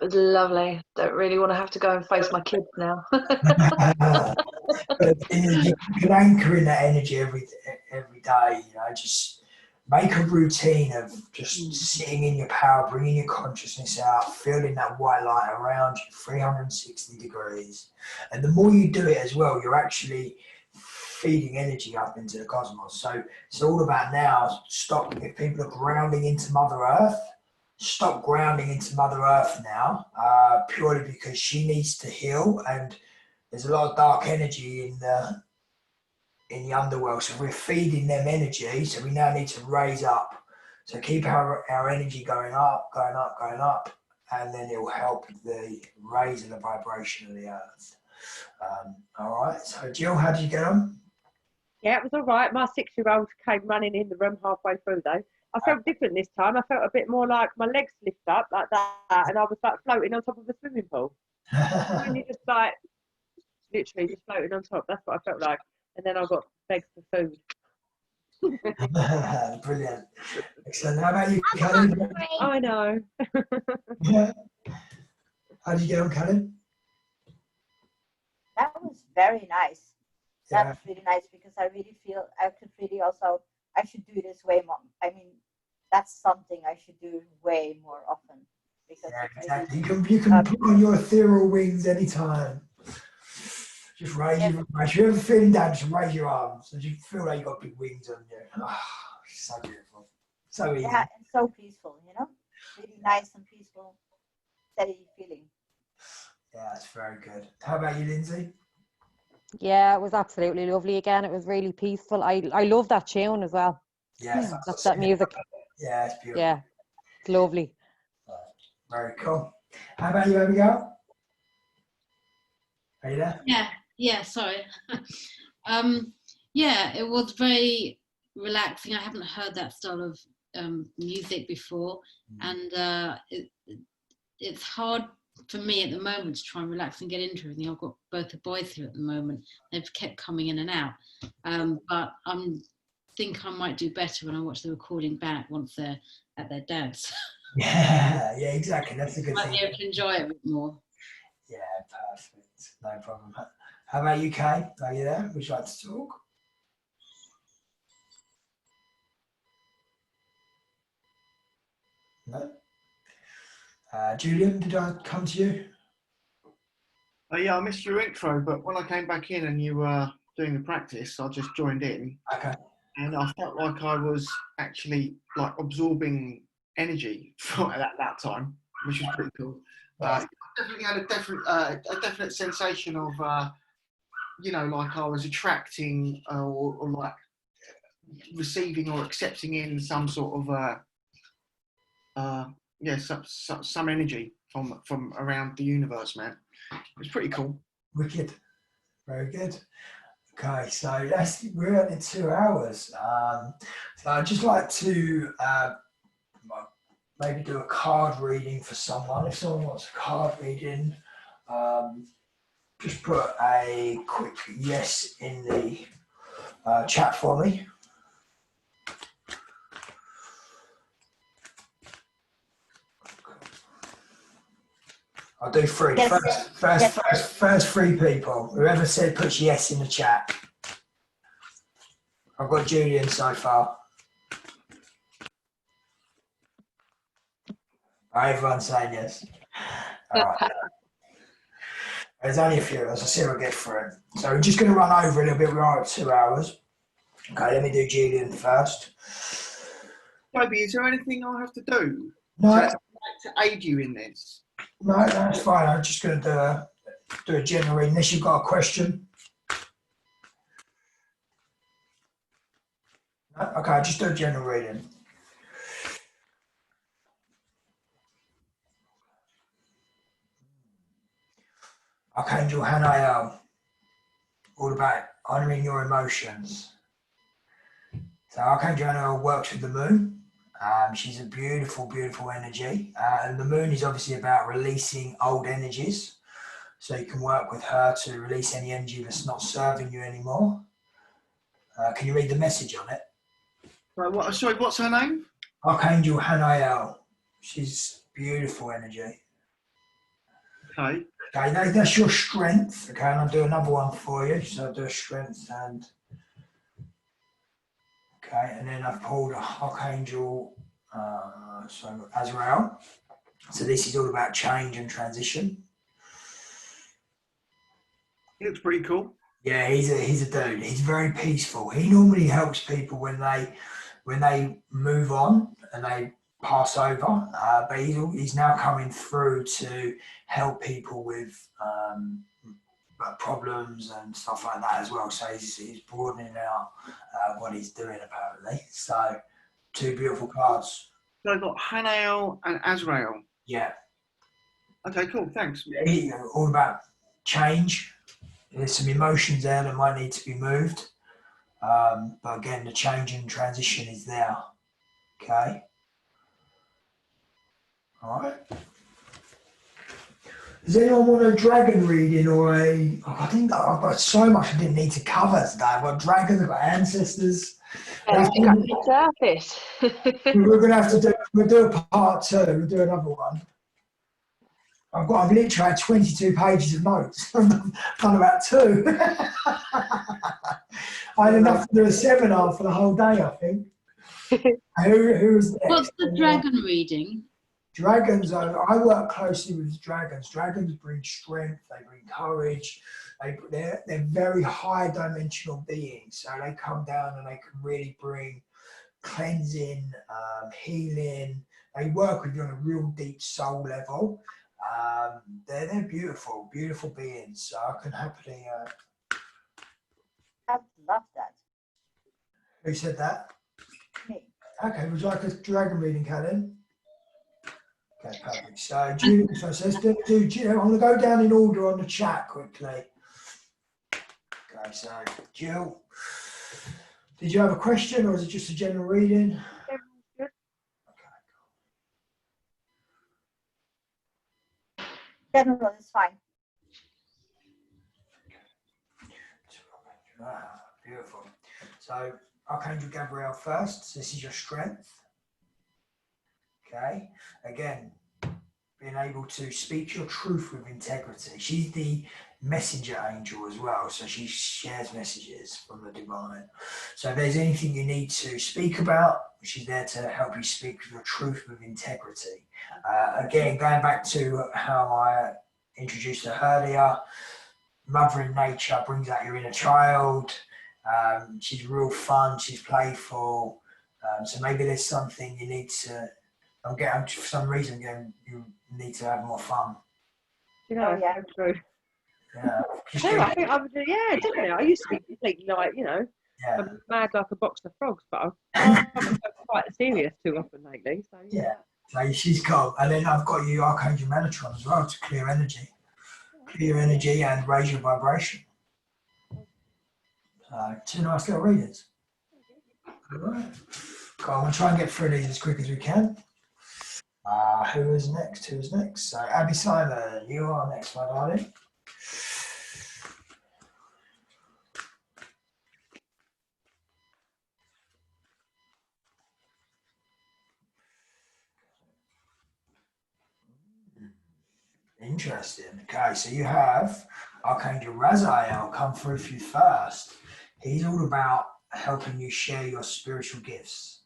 It was lovely. Don't really want to have to go and face my kids now. But you can anchor in that energy every day, you know, just make a routine of just sitting in your power, bringing your consciousness out, feeling that white light around you, 360 degrees. And the more you do it as well, you're actually feeding energy up into the cosmos. So it's all about now, stop, if people are grounding into Mother Earth, stop grounding into Mother Earth now, purely because she needs to heal, and there's a lot of dark energy in the underworld. So we're feeding them energy. So we now need to raise up. So keep our energy going up, going up, going up, and then it will help the raising the vibration of the earth. All right. So Jill, how did you get on? Yeah, it was all right. My 6-year-old came running in the room halfway through though. I felt different this time. I felt a bit more like my legs lift up like that, and I was like floating on top of a swimming pool. And you just like literally just floating on top. That's what I felt like. And then I got begged for food. Brilliant. Excellent. How about you, Callum? I know. Yeah. How did you get on, Callum? That was very nice. Yeah. That's really nice because I really feel I could really also, I should do this way more. I mean, that's something I should do way more often. Because yeah, exactly. You can put on your ethereal wings anytime. Just raise your arms. If you're ever feeling down, just raise your arms. And you feel like you've got big wings on you. Oh, so beautiful. So easy. Yeah, and so peaceful, you know? Really nice and peaceful, steady feeling. Yeah, that's very good. How about you, Lindsay? Yeah, it was absolutely lovely again. It was really peaceful. I love that tune as well. Yes. That's that music. Yeah, it's beautiful. Yeah, it's lovely. Very cool. How about you, Abigail? Are you there? Yeah, sorry. Yeah, it was very relaxing. I haven't heard that style of music before, and it's hard for me at the moment to try and relax and get into everything. I've got both the boys here at the moment. They've kept coming in and out, but I think I might do better when I watch the recording back once they're at their dad's. Yeah, exactly. That's a good thing. Might be able to enjoy it a bit more. Yeah, perfect. No problem. How about you, Kay? Are you there? Would you like to talk? No? Julian, did I come to you? Yeah, I missed your intro, but when I came back in and you were doing the practice, I just joined in. Okay. And I felt like I was actually like absorbing energy from at that time, which was pretty cool. I definitely had a definite sensation of, you know, like I was attracting or like receiving or accepting in some sort of some energy from around the universe, man. It's pretty cool. Wicked. Very good. Okay, so we're at the 2 hours. So I'd just like to maybe do a card reading for someone. If someone wants a card reading, just put a quick yes in the chat for me. I'll do three. Yes. First 3 people. Whoever said puts yes in the chat. I've got Julian so far. Everyone's saying yes. All right. There's only a few of us. I'll see if I get through it. So we're just going to run over a little bit. We are at 2 hours. Okay, let me do Julian first. Toby, is there anything I have to do No. to aid you in this? No, that's fine. I'm just going to do a general reading. Unless you've got a question. No? Okay, I'll just do a general reading. Archangel Hanael, all about honouring your emotions. So Archangel Hanael works with the moon. She's a beautiful, beautiful energy. And the moon is obviously about releasing old energies. So you can work with her to release any energy that's not serving you anymore. Can you read the message on it? Right, sorry, what's her name? Archangel Hanael. She's beautiful energy. Okay. Okay, that's your strength. Okay, and I'll do another one for you. So I'll do a strength and okay, and then I've pulled Archangel Azrael. So this is all about change and transition. He looks pretty cool. Yeah, he's a dude. He's very peaceful. He normally helps people when they move on and they pass over, but he's now coming through to help people with problems and stuff like that as well. So he's broadening out what he's doing apparently. So 2 beautiful cards. So I've got Hanael and Azrael. Yeah. Okay, cool. Thanks. All about change. There's some emotions there that might need to be moved. But again, the change and transition is there. Okay. All right. Does anyone want a dragon reading or a? I think I've got so much I didn't need to cover today. I've got dragons, I've got ancestors. Surface. We're going to have to do. We'll do a part 2. We'll do another one. I've literally had 22 pages of notes. I've done about 2. I had enough to do a seminar for the whole day, I think. Who's next? What's the dragon reading? Dragons, I work closely with dragons. Dragons bring strength, they bring courage. They're very high dimensional beings. So they come down and they can really bring cleansing, healing. They work with you on a real deep soul level. They're beautiful, beautiful beings. So I can happily. I love that. Who said that? Me. Okay, would you like a dragon reading, Karen? Okay, perfect. So, Julie, so let's do I'm going to go down in order on the chat quickly. Okay, so Jill, did you have a question or is it just a general reading? General is fine. Beautiful. So, Archangel Gabriel first. So this is your strength. Okay. Again, being able to speak your truth with integrity. She's the messenger angel as well. So she shares messages from the divine. So if there's anything you need to speak about, she's there to help you speak your truth with integrity. Again, going back to how I introduced her earlier, Mother in Nature brings out your inner child. She's real fun, she's playful. So maybe there's something you need to, for some reason, you need to have more fun. Yeah, yeah. True. Yeah. Yeah, I think I would do, yeah, definitely. I used to be completely like, yeah. I'm mad like a box of frogs, but I'm quite serious too often lately. So yeah. So she's cool. And then I've got you Archangel Metatron as well to clear energy. Clear energy and raise your vibration. Two nice little readings. All right. Go on, we'll try and get through these as quick as we can. Who is next? Who is next? So, Abby Simon, you are next, my darling. Interesting. Okay, so you have Archangel Raziel come through for you first. He's all about helping you share your spiritual gifts.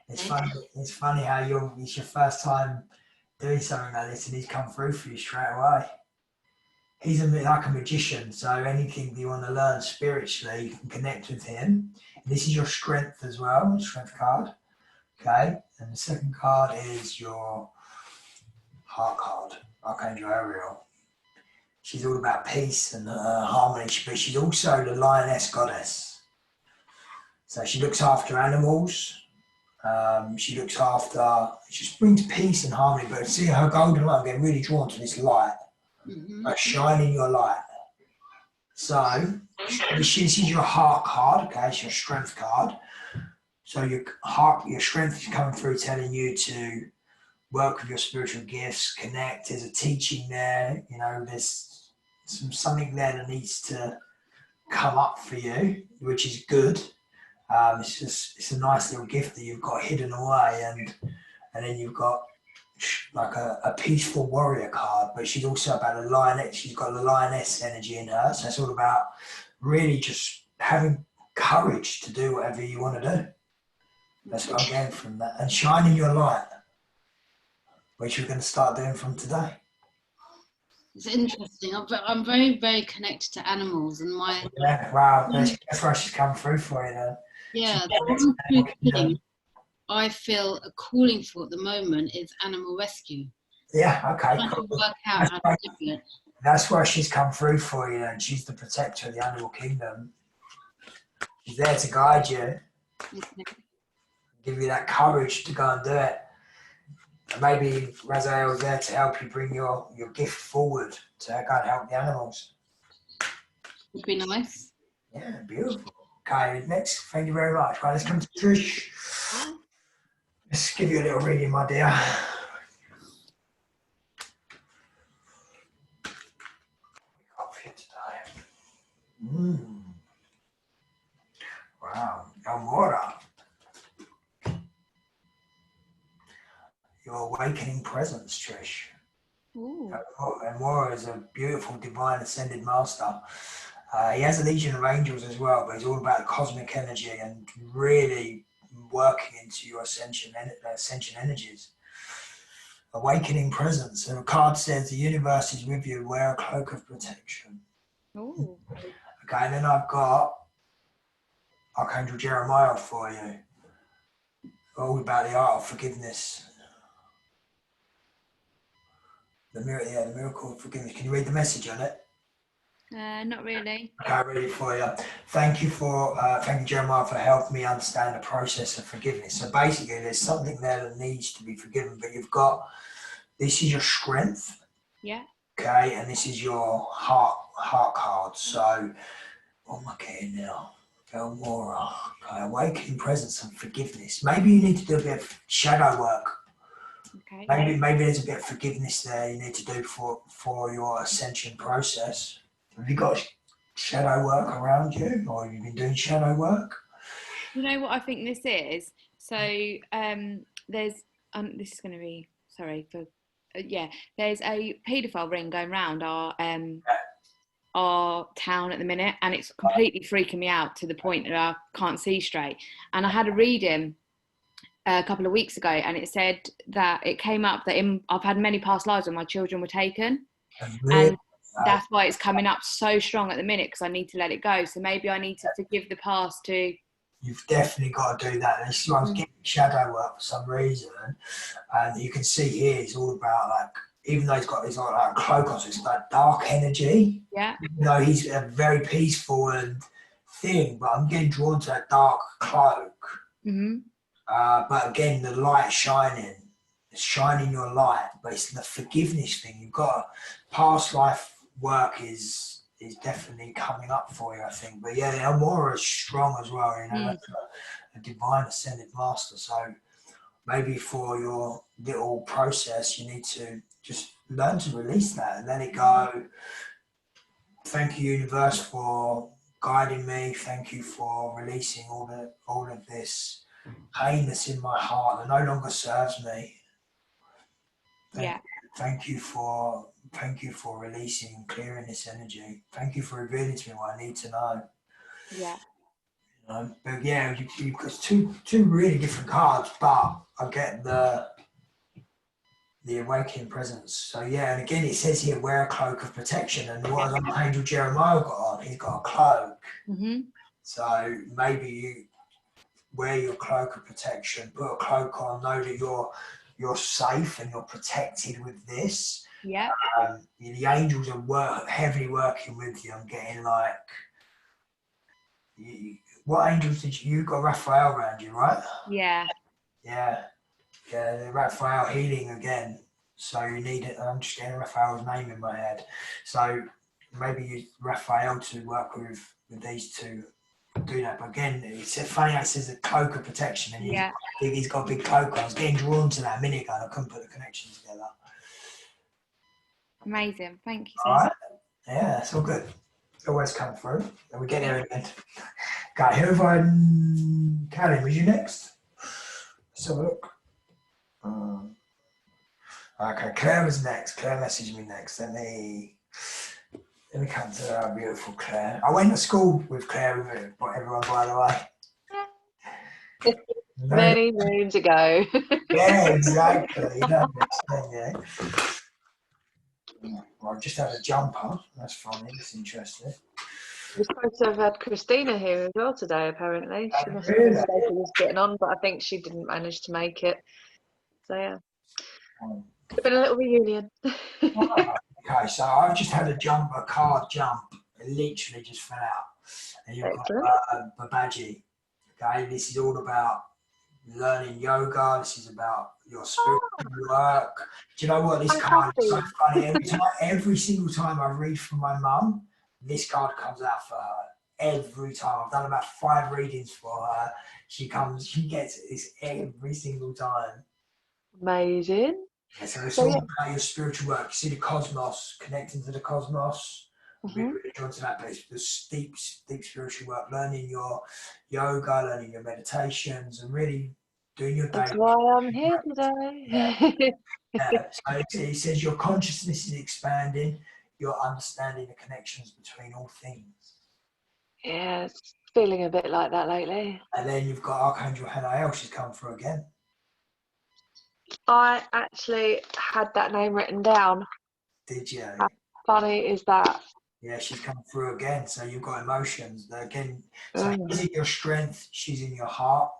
It's funny. It's funny how it's your first time doing something like this, and he's come through for you straight away. He's like a magician, so anything that you want to learn spiritually, you can connect with him. This is your strength as well, strength card. Okay, and the second card is your heart card, Archangel Ariel. She's all about peace and harmony, but she's also the lioness goddess. So she looks after animals. She just brings peace and harmony. But see her golden light, I'm getting really drawn to this light, shining your light. So this is your heart card, okay? It's your strength card. So your strength is coming through, telling you to work with your spiritual gifts, connect. There's a teaching there, there's something there that needs to come up for you, which is good. It's a nice little gift that you've got hidden away, and then you've got like a peaceful warrior card, but she's also about a lioness. She's got the lioness energy in her, so it's all about really just having courage to do whatever you want to do. That's what I'm getting from that, and shining your light, which we're going to start doing from today. It's interesting. I'm very, very connected to animals, and wow, that's why she's come through for you then. Yeah, the one thing I feel a calling for at the moment is animal rescue. Yeah, okay, cool. Work out how to do it. That's why she's come through for you, and she's the protector of the animal kingdom. She's there to guide you, give you that courage to go and do it. And maybe Raziel is there to help you bring your gift forward to go and help the animals. Would be nice. Yeah, beautiful. Okay, next, thank you very much. Right, let's come to Trish. Let's give you a little reading, my dear. Wow, Elmora. Your awakening presence, Trish. Elmora is a beautiful, divine, ascended master. He has a legion of angels as well, but he's all about cosmic energy and really working into your ascension energies. Awakening presence. And the card says the universe is with you. Wear a cloak of protection. Ooh. Okay, and then I've got Archangel Jeremiah for you. All about the art of forgiveness. The miracle of forgiveness. Can you read the message on it? Not really. Okay, I read it for you. Thank you, Jeremiah, for helping me understand the process of forgiveness. So basically, there's something there that needs to be forgiven, but this is your strength. Yeah. Okay, and this is your heart card. So, what am I getting now? Elmora. Okay, awakening presence and forgiveness. Maybe you need to do a bit of shadow work. Okay. Maybe there's a bit of forgiveness there you need to do for your ascension process. Have you got shadow work around you, or have you been doing shadow work? You know what I think this is? So there's this is going to be there's a paedophile ring going around our town at the minute, and it's completely freaking me out to the point that I can't see straight. And I had a reading a couple of weeks ago, and it said that it came up that I've had many past lives when my children were taken, and that's why it's coming up so strong at the minute, because I need to let it go. So maybe I need to forgive the past too. You've definitely got to do that. This is why I was getting shadow work for some reason, and you can see here it's all about, like, even though he's got like a cloak on, so it's like dark energy. Yeah. Even though he's a very peaceful and thing, but I'm getting drawn to that dark cloak. But again, the light shining your light, but it's the forgiveness thing. You've got past life work is is definitely coming up for you, I think. But yeah, the Elmora is strong as well, you know, that's a divine ascended master. So maybe for your little process, you need to just learn to release that and let it go. Thank you, universe, for guiding me. Thank you for releasing all of this pain that's in my heart that no longer serves me. Thank you for releasing and clearing this energy. Thank you for revealing to me what I need to know. Yeah. You know, but yeah, you've got two really different cards, but I get the awakening presence. So yeah, and again it says here, wear a cloak of protection. And what has Archangel Jeremiah got on? He's got a cloak. So maybe you wear your cloak of protection, put a cloak on, know that you're safe and you're protected with this. Yeah. The angels are heavily working with you. I'm getting like, what angels did you got? Raphael around you, right? Yeah. Yeah, the Raphael healing again. So you need it. I'm just getting Raphael's name in my head. So maybe use Raphael to work with these two. Do that, but again, it's funny how it says a cloak of protection, and he's got a big cloak on. I was getting drawn to that a minute ago, and I couldn't put the connection together. Amazing, thank you. All right, yeah, it's all good. Always come through, and we get there again. Okay, who have I? Callum, was you next? Let's have a look. Okay, Claire was next. Claire messaged me next. Let me come to our beautiful Claire. I went to school with Claire, with everyone, by the way. Many moons ago. Yeah, exactly. You know yeah. Well, I've just had a jumper. That's funny. That's interesting. We're supposed to have had Christina here as well today, apparently. She must have Really? said she was getting on, but I think she didn't manage to make it. So, yeah. It's been a little reunion. Okay, so I've just had a card jump. It literally just fell out. And you've got Babaji. Okay, this is all about learning yoga. This is about your spiritual work. Do you know what? This card is so funny. Every single time I read from my mum, this card comes out for her. Every time. I've done about 5 readings for her. She gets this every single time. Amazing. Yeah, so it's all about your spiritual work. You see the cosmos, connecting to the cosmos. Really drawn to that place. The deep spiritual work, learning your yoga, learning your meditations, and really doing your daily. That's why I'm here today. So it says your consciousness is expanding, you're understanding the connections between all things. Yeah, it's feeling a bit like that lately. And then you've got Archangel Hanael, she's come through again. I actually had that name written down. Did you? How funny is that? Yeah, she's come through again. So you've got emotions. Again, so she's in your strength, she's in your heart.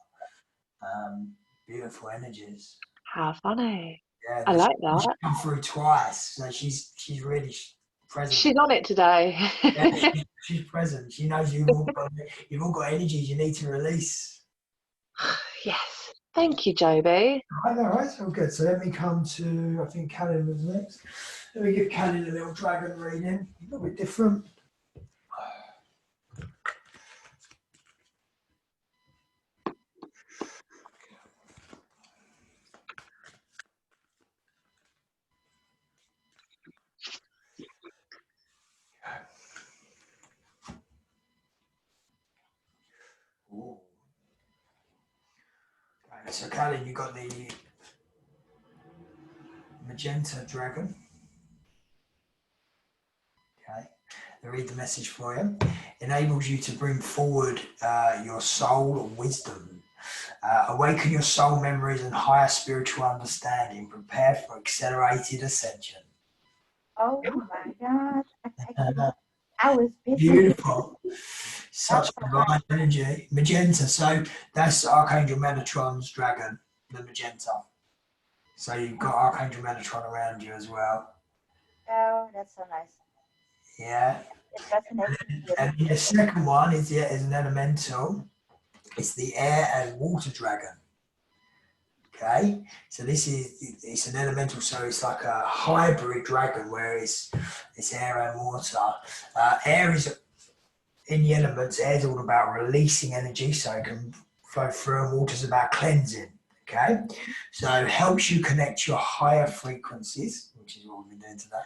Beautiful energies. How funny. Yeah, I like that. She's come through twice. So she's really present. She's on it today. Yeah, she's present. She knows you've all got energies you need to release. Yes. Thank you, Joby. I know, right? So good. So let me come to, I think Callum was next. Let me give Callum a little dragon reading. A little bit different. Ooh. Okay, so Callum, you got the magenta dragon. Okay, I'll read the message for you. Enables you to bring forward your soul wisdom. Awaken your soul memories and higher spiritual understanding. Prepare for accelerated ascension. Oh my God. I was busy. Beautiful. Such divine energy. Magenta. So that's Archangel Metatron's dragon, the magenta. So you've got Archangel Metatron around you as well. Oh, that's so nice. Yeah. It resonates. And the second one is an elemental. It's the air and water dragon. Okay, so it's an elemental, so it's like a hybrid dragon where it's air and water. Air is in the elements. Air is all about releasing energy, so it can flow through, and water is about cleansing. Okay, so it helps you connect your higher frequencies, which is what we've been doing today.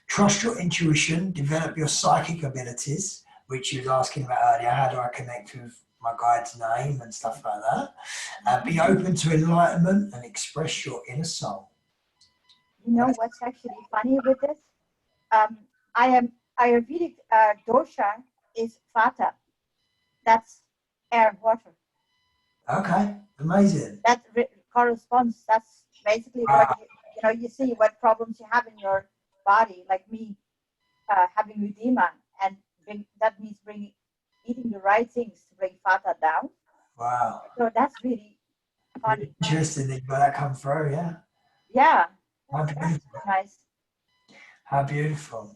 Trust your intuition, develop your psychic abilities, which you was asking about earlier. How do I connect with my guide's name and stuff like that? Be open to enlightenment and express your inner soul. You know what's actually funny with this? I am Ayurvedic dosha is Vata. That's air and water. Okay, amazing. That corresponds. That's basically what you see what problems you have in your body. Like me having edema, and that means eating the right things to bring Vata down. Wow. So that's really funny. Interesting that you got that come through, yeah. Yeah. How That's beautiful. nice. How beautiful.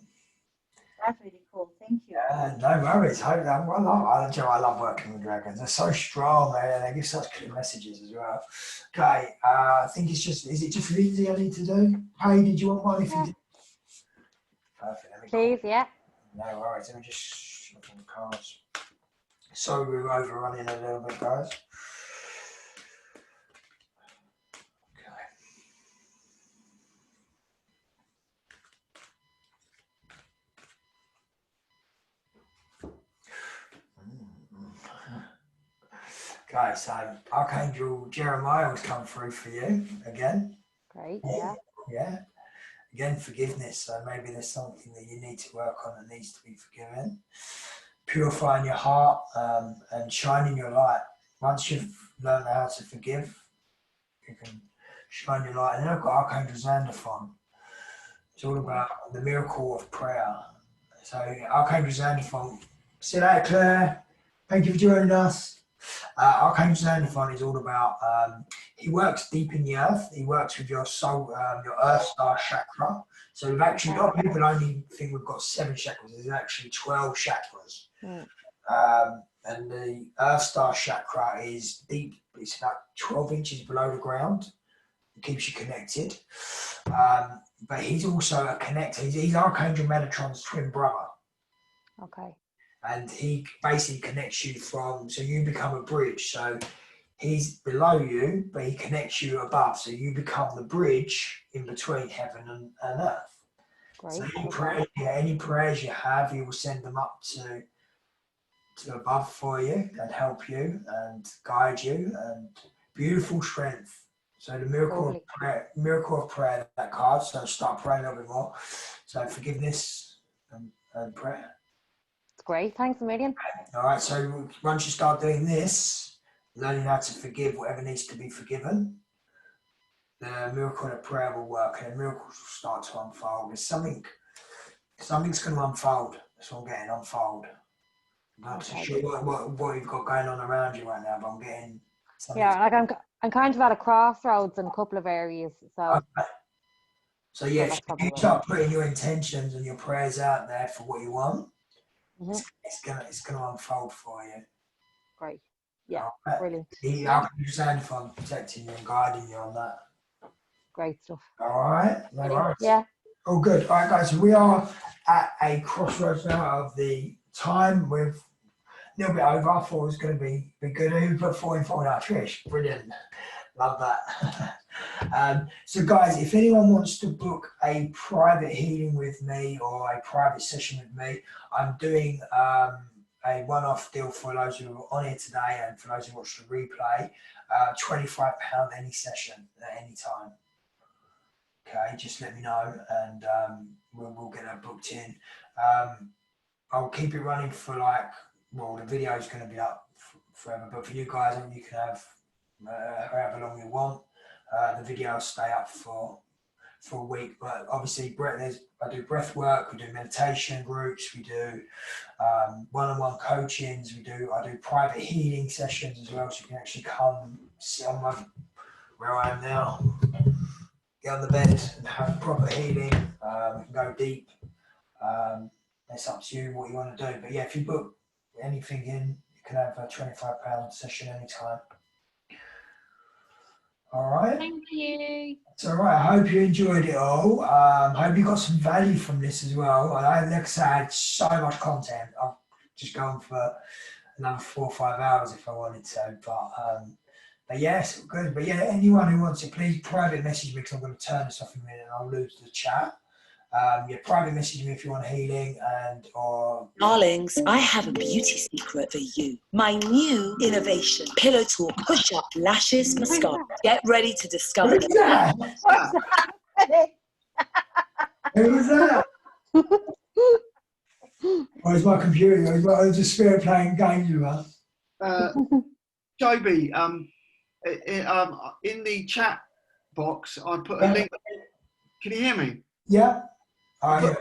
That's really cool. Thank you. No worries. I love working with dragons. They're so strong, and they give such clear messages as well. Okay, I think is it just reading I need to do? Hey, did you want one? If you did? Perfect. Please, yeah. No worries. Let me just look on the cards. So we're overrunning a little bit, guys. Okay, so Archangel Jeremiah has come through for you again. Great, yeah. Yeah. Again, forgiveness. So maybe there's something that you need to work on that needs to be forgiven. Purifying your heart and shining your light. Once you've learned how to forgive, you can shine your light. And then I've got Archangel Xandophon. It's all about the miracle of prayer. So Archangel Xandophon, see you later, Claire. Thank you for joining us. Archangel Xandophon is all about, he works deep in the earth. He works with your soul, your earth star chakra. So we've actually, a lot of people only think we've got 7 chakras. There's actually 12 chakras. And the earth star chakra is deep. It's about 12 inches below the ground. It keeps you connected. But he's also a connector. He's Archangel Metatron's twin brother. Okay. And he basically connects you so you become a bridge. So he's below you, but he connects you above. So you become the bridge in between heaven and earth. Great. So any prayers you have, he will send them up to above for you and help you and guide you, and beautiful strength. So the miracle of prayer, that card. So start praying a little bit more. So forgiveness and prayer. Great, thanks a million. All right, so once you start doing this, learning how to forgive whatever needs to be forgiven, the miracle of prayer will work, and the miracles will start to unfold. There's something's going to unfold. That's what I'm getting, unfold. I'm not too sure what you've got going on around you right now, but I'm getting something. Yeah, like I'm kind of at a crossroads in a couple of areas. So, so yeah, if you start putting your intentions and your prayers out there for what you want, it's gonna unfold for you. Great. Yeah, brilliant. Archangel Xandophon protecting you and guiding you on that. Great stuff. All right, no worries. Yeah. Oh, good. All right, guys. So we are at a crossroads now of the time. We've a little bit over. I thought it was going to be good. Who put 4 in 4 now? Trish. Brilliant. Love that. So, guys, if anyone wants to book a private healing with me or a private session with me, I'm doing a one-off deal for those who are on here today and for those who watch the replay. £25 any session at any time. Okay, just let me know and we'll get that booked in. I'll keep it running for the video is going to be up forever, but for you guys, you can have however long you want. The video will stay up for a week, but obviously I do breath work, we do meditation groups, we do one-on-one coachings, I do private healing sessions as well, so you can actually come sit on where I am now, get on the bed and have proper healing, go deep. It's up to you what you want to do, but yeah, if you book anything in, you can have a £25 session anytime. All right. Thank you. It's all right. I hope you enjoyed it all. Hope you got some value from this as well. Like I said, I had so much content. I've just gone for another 4 or 5 hours if I wanted to. But yes, good. But yeah, anyone who wants it, please private message me because I'm going to turn this off in a minute and I'll lose the chat. Yeah, private message me if you want healing or... Darlings, I have a beauty secret for you. My new innovation, Pillow Talk Push-Up Lashes Mascara. Get ready to discover Who's that? What's happening? Who's that? Or is my computer? Or is the spirit playing games with us? Joby, in the chat box, I put a link. Can you hear me? Yeah. I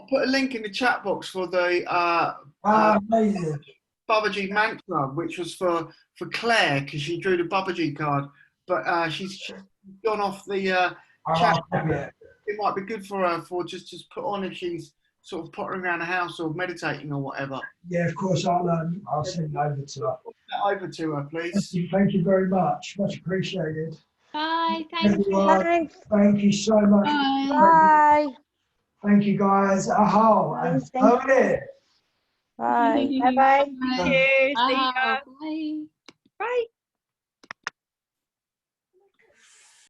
put a link in the chat box for the amazing. Babaji mantra, which was for Claire because she drew the Babaji card, but she's gone off the chat. It might be good for her for just put on if she's sort of pottering around the house or meditating or whatever. Yeah, of course. I'll send it over to her. Over to her, please. Thank you very much. Much appreciated. Bye. Thank you. Thanks. Thank you so much. Bye. Thank you, guys. Bye. Bye. Bye. Cheers. See ya. Bye. Bye.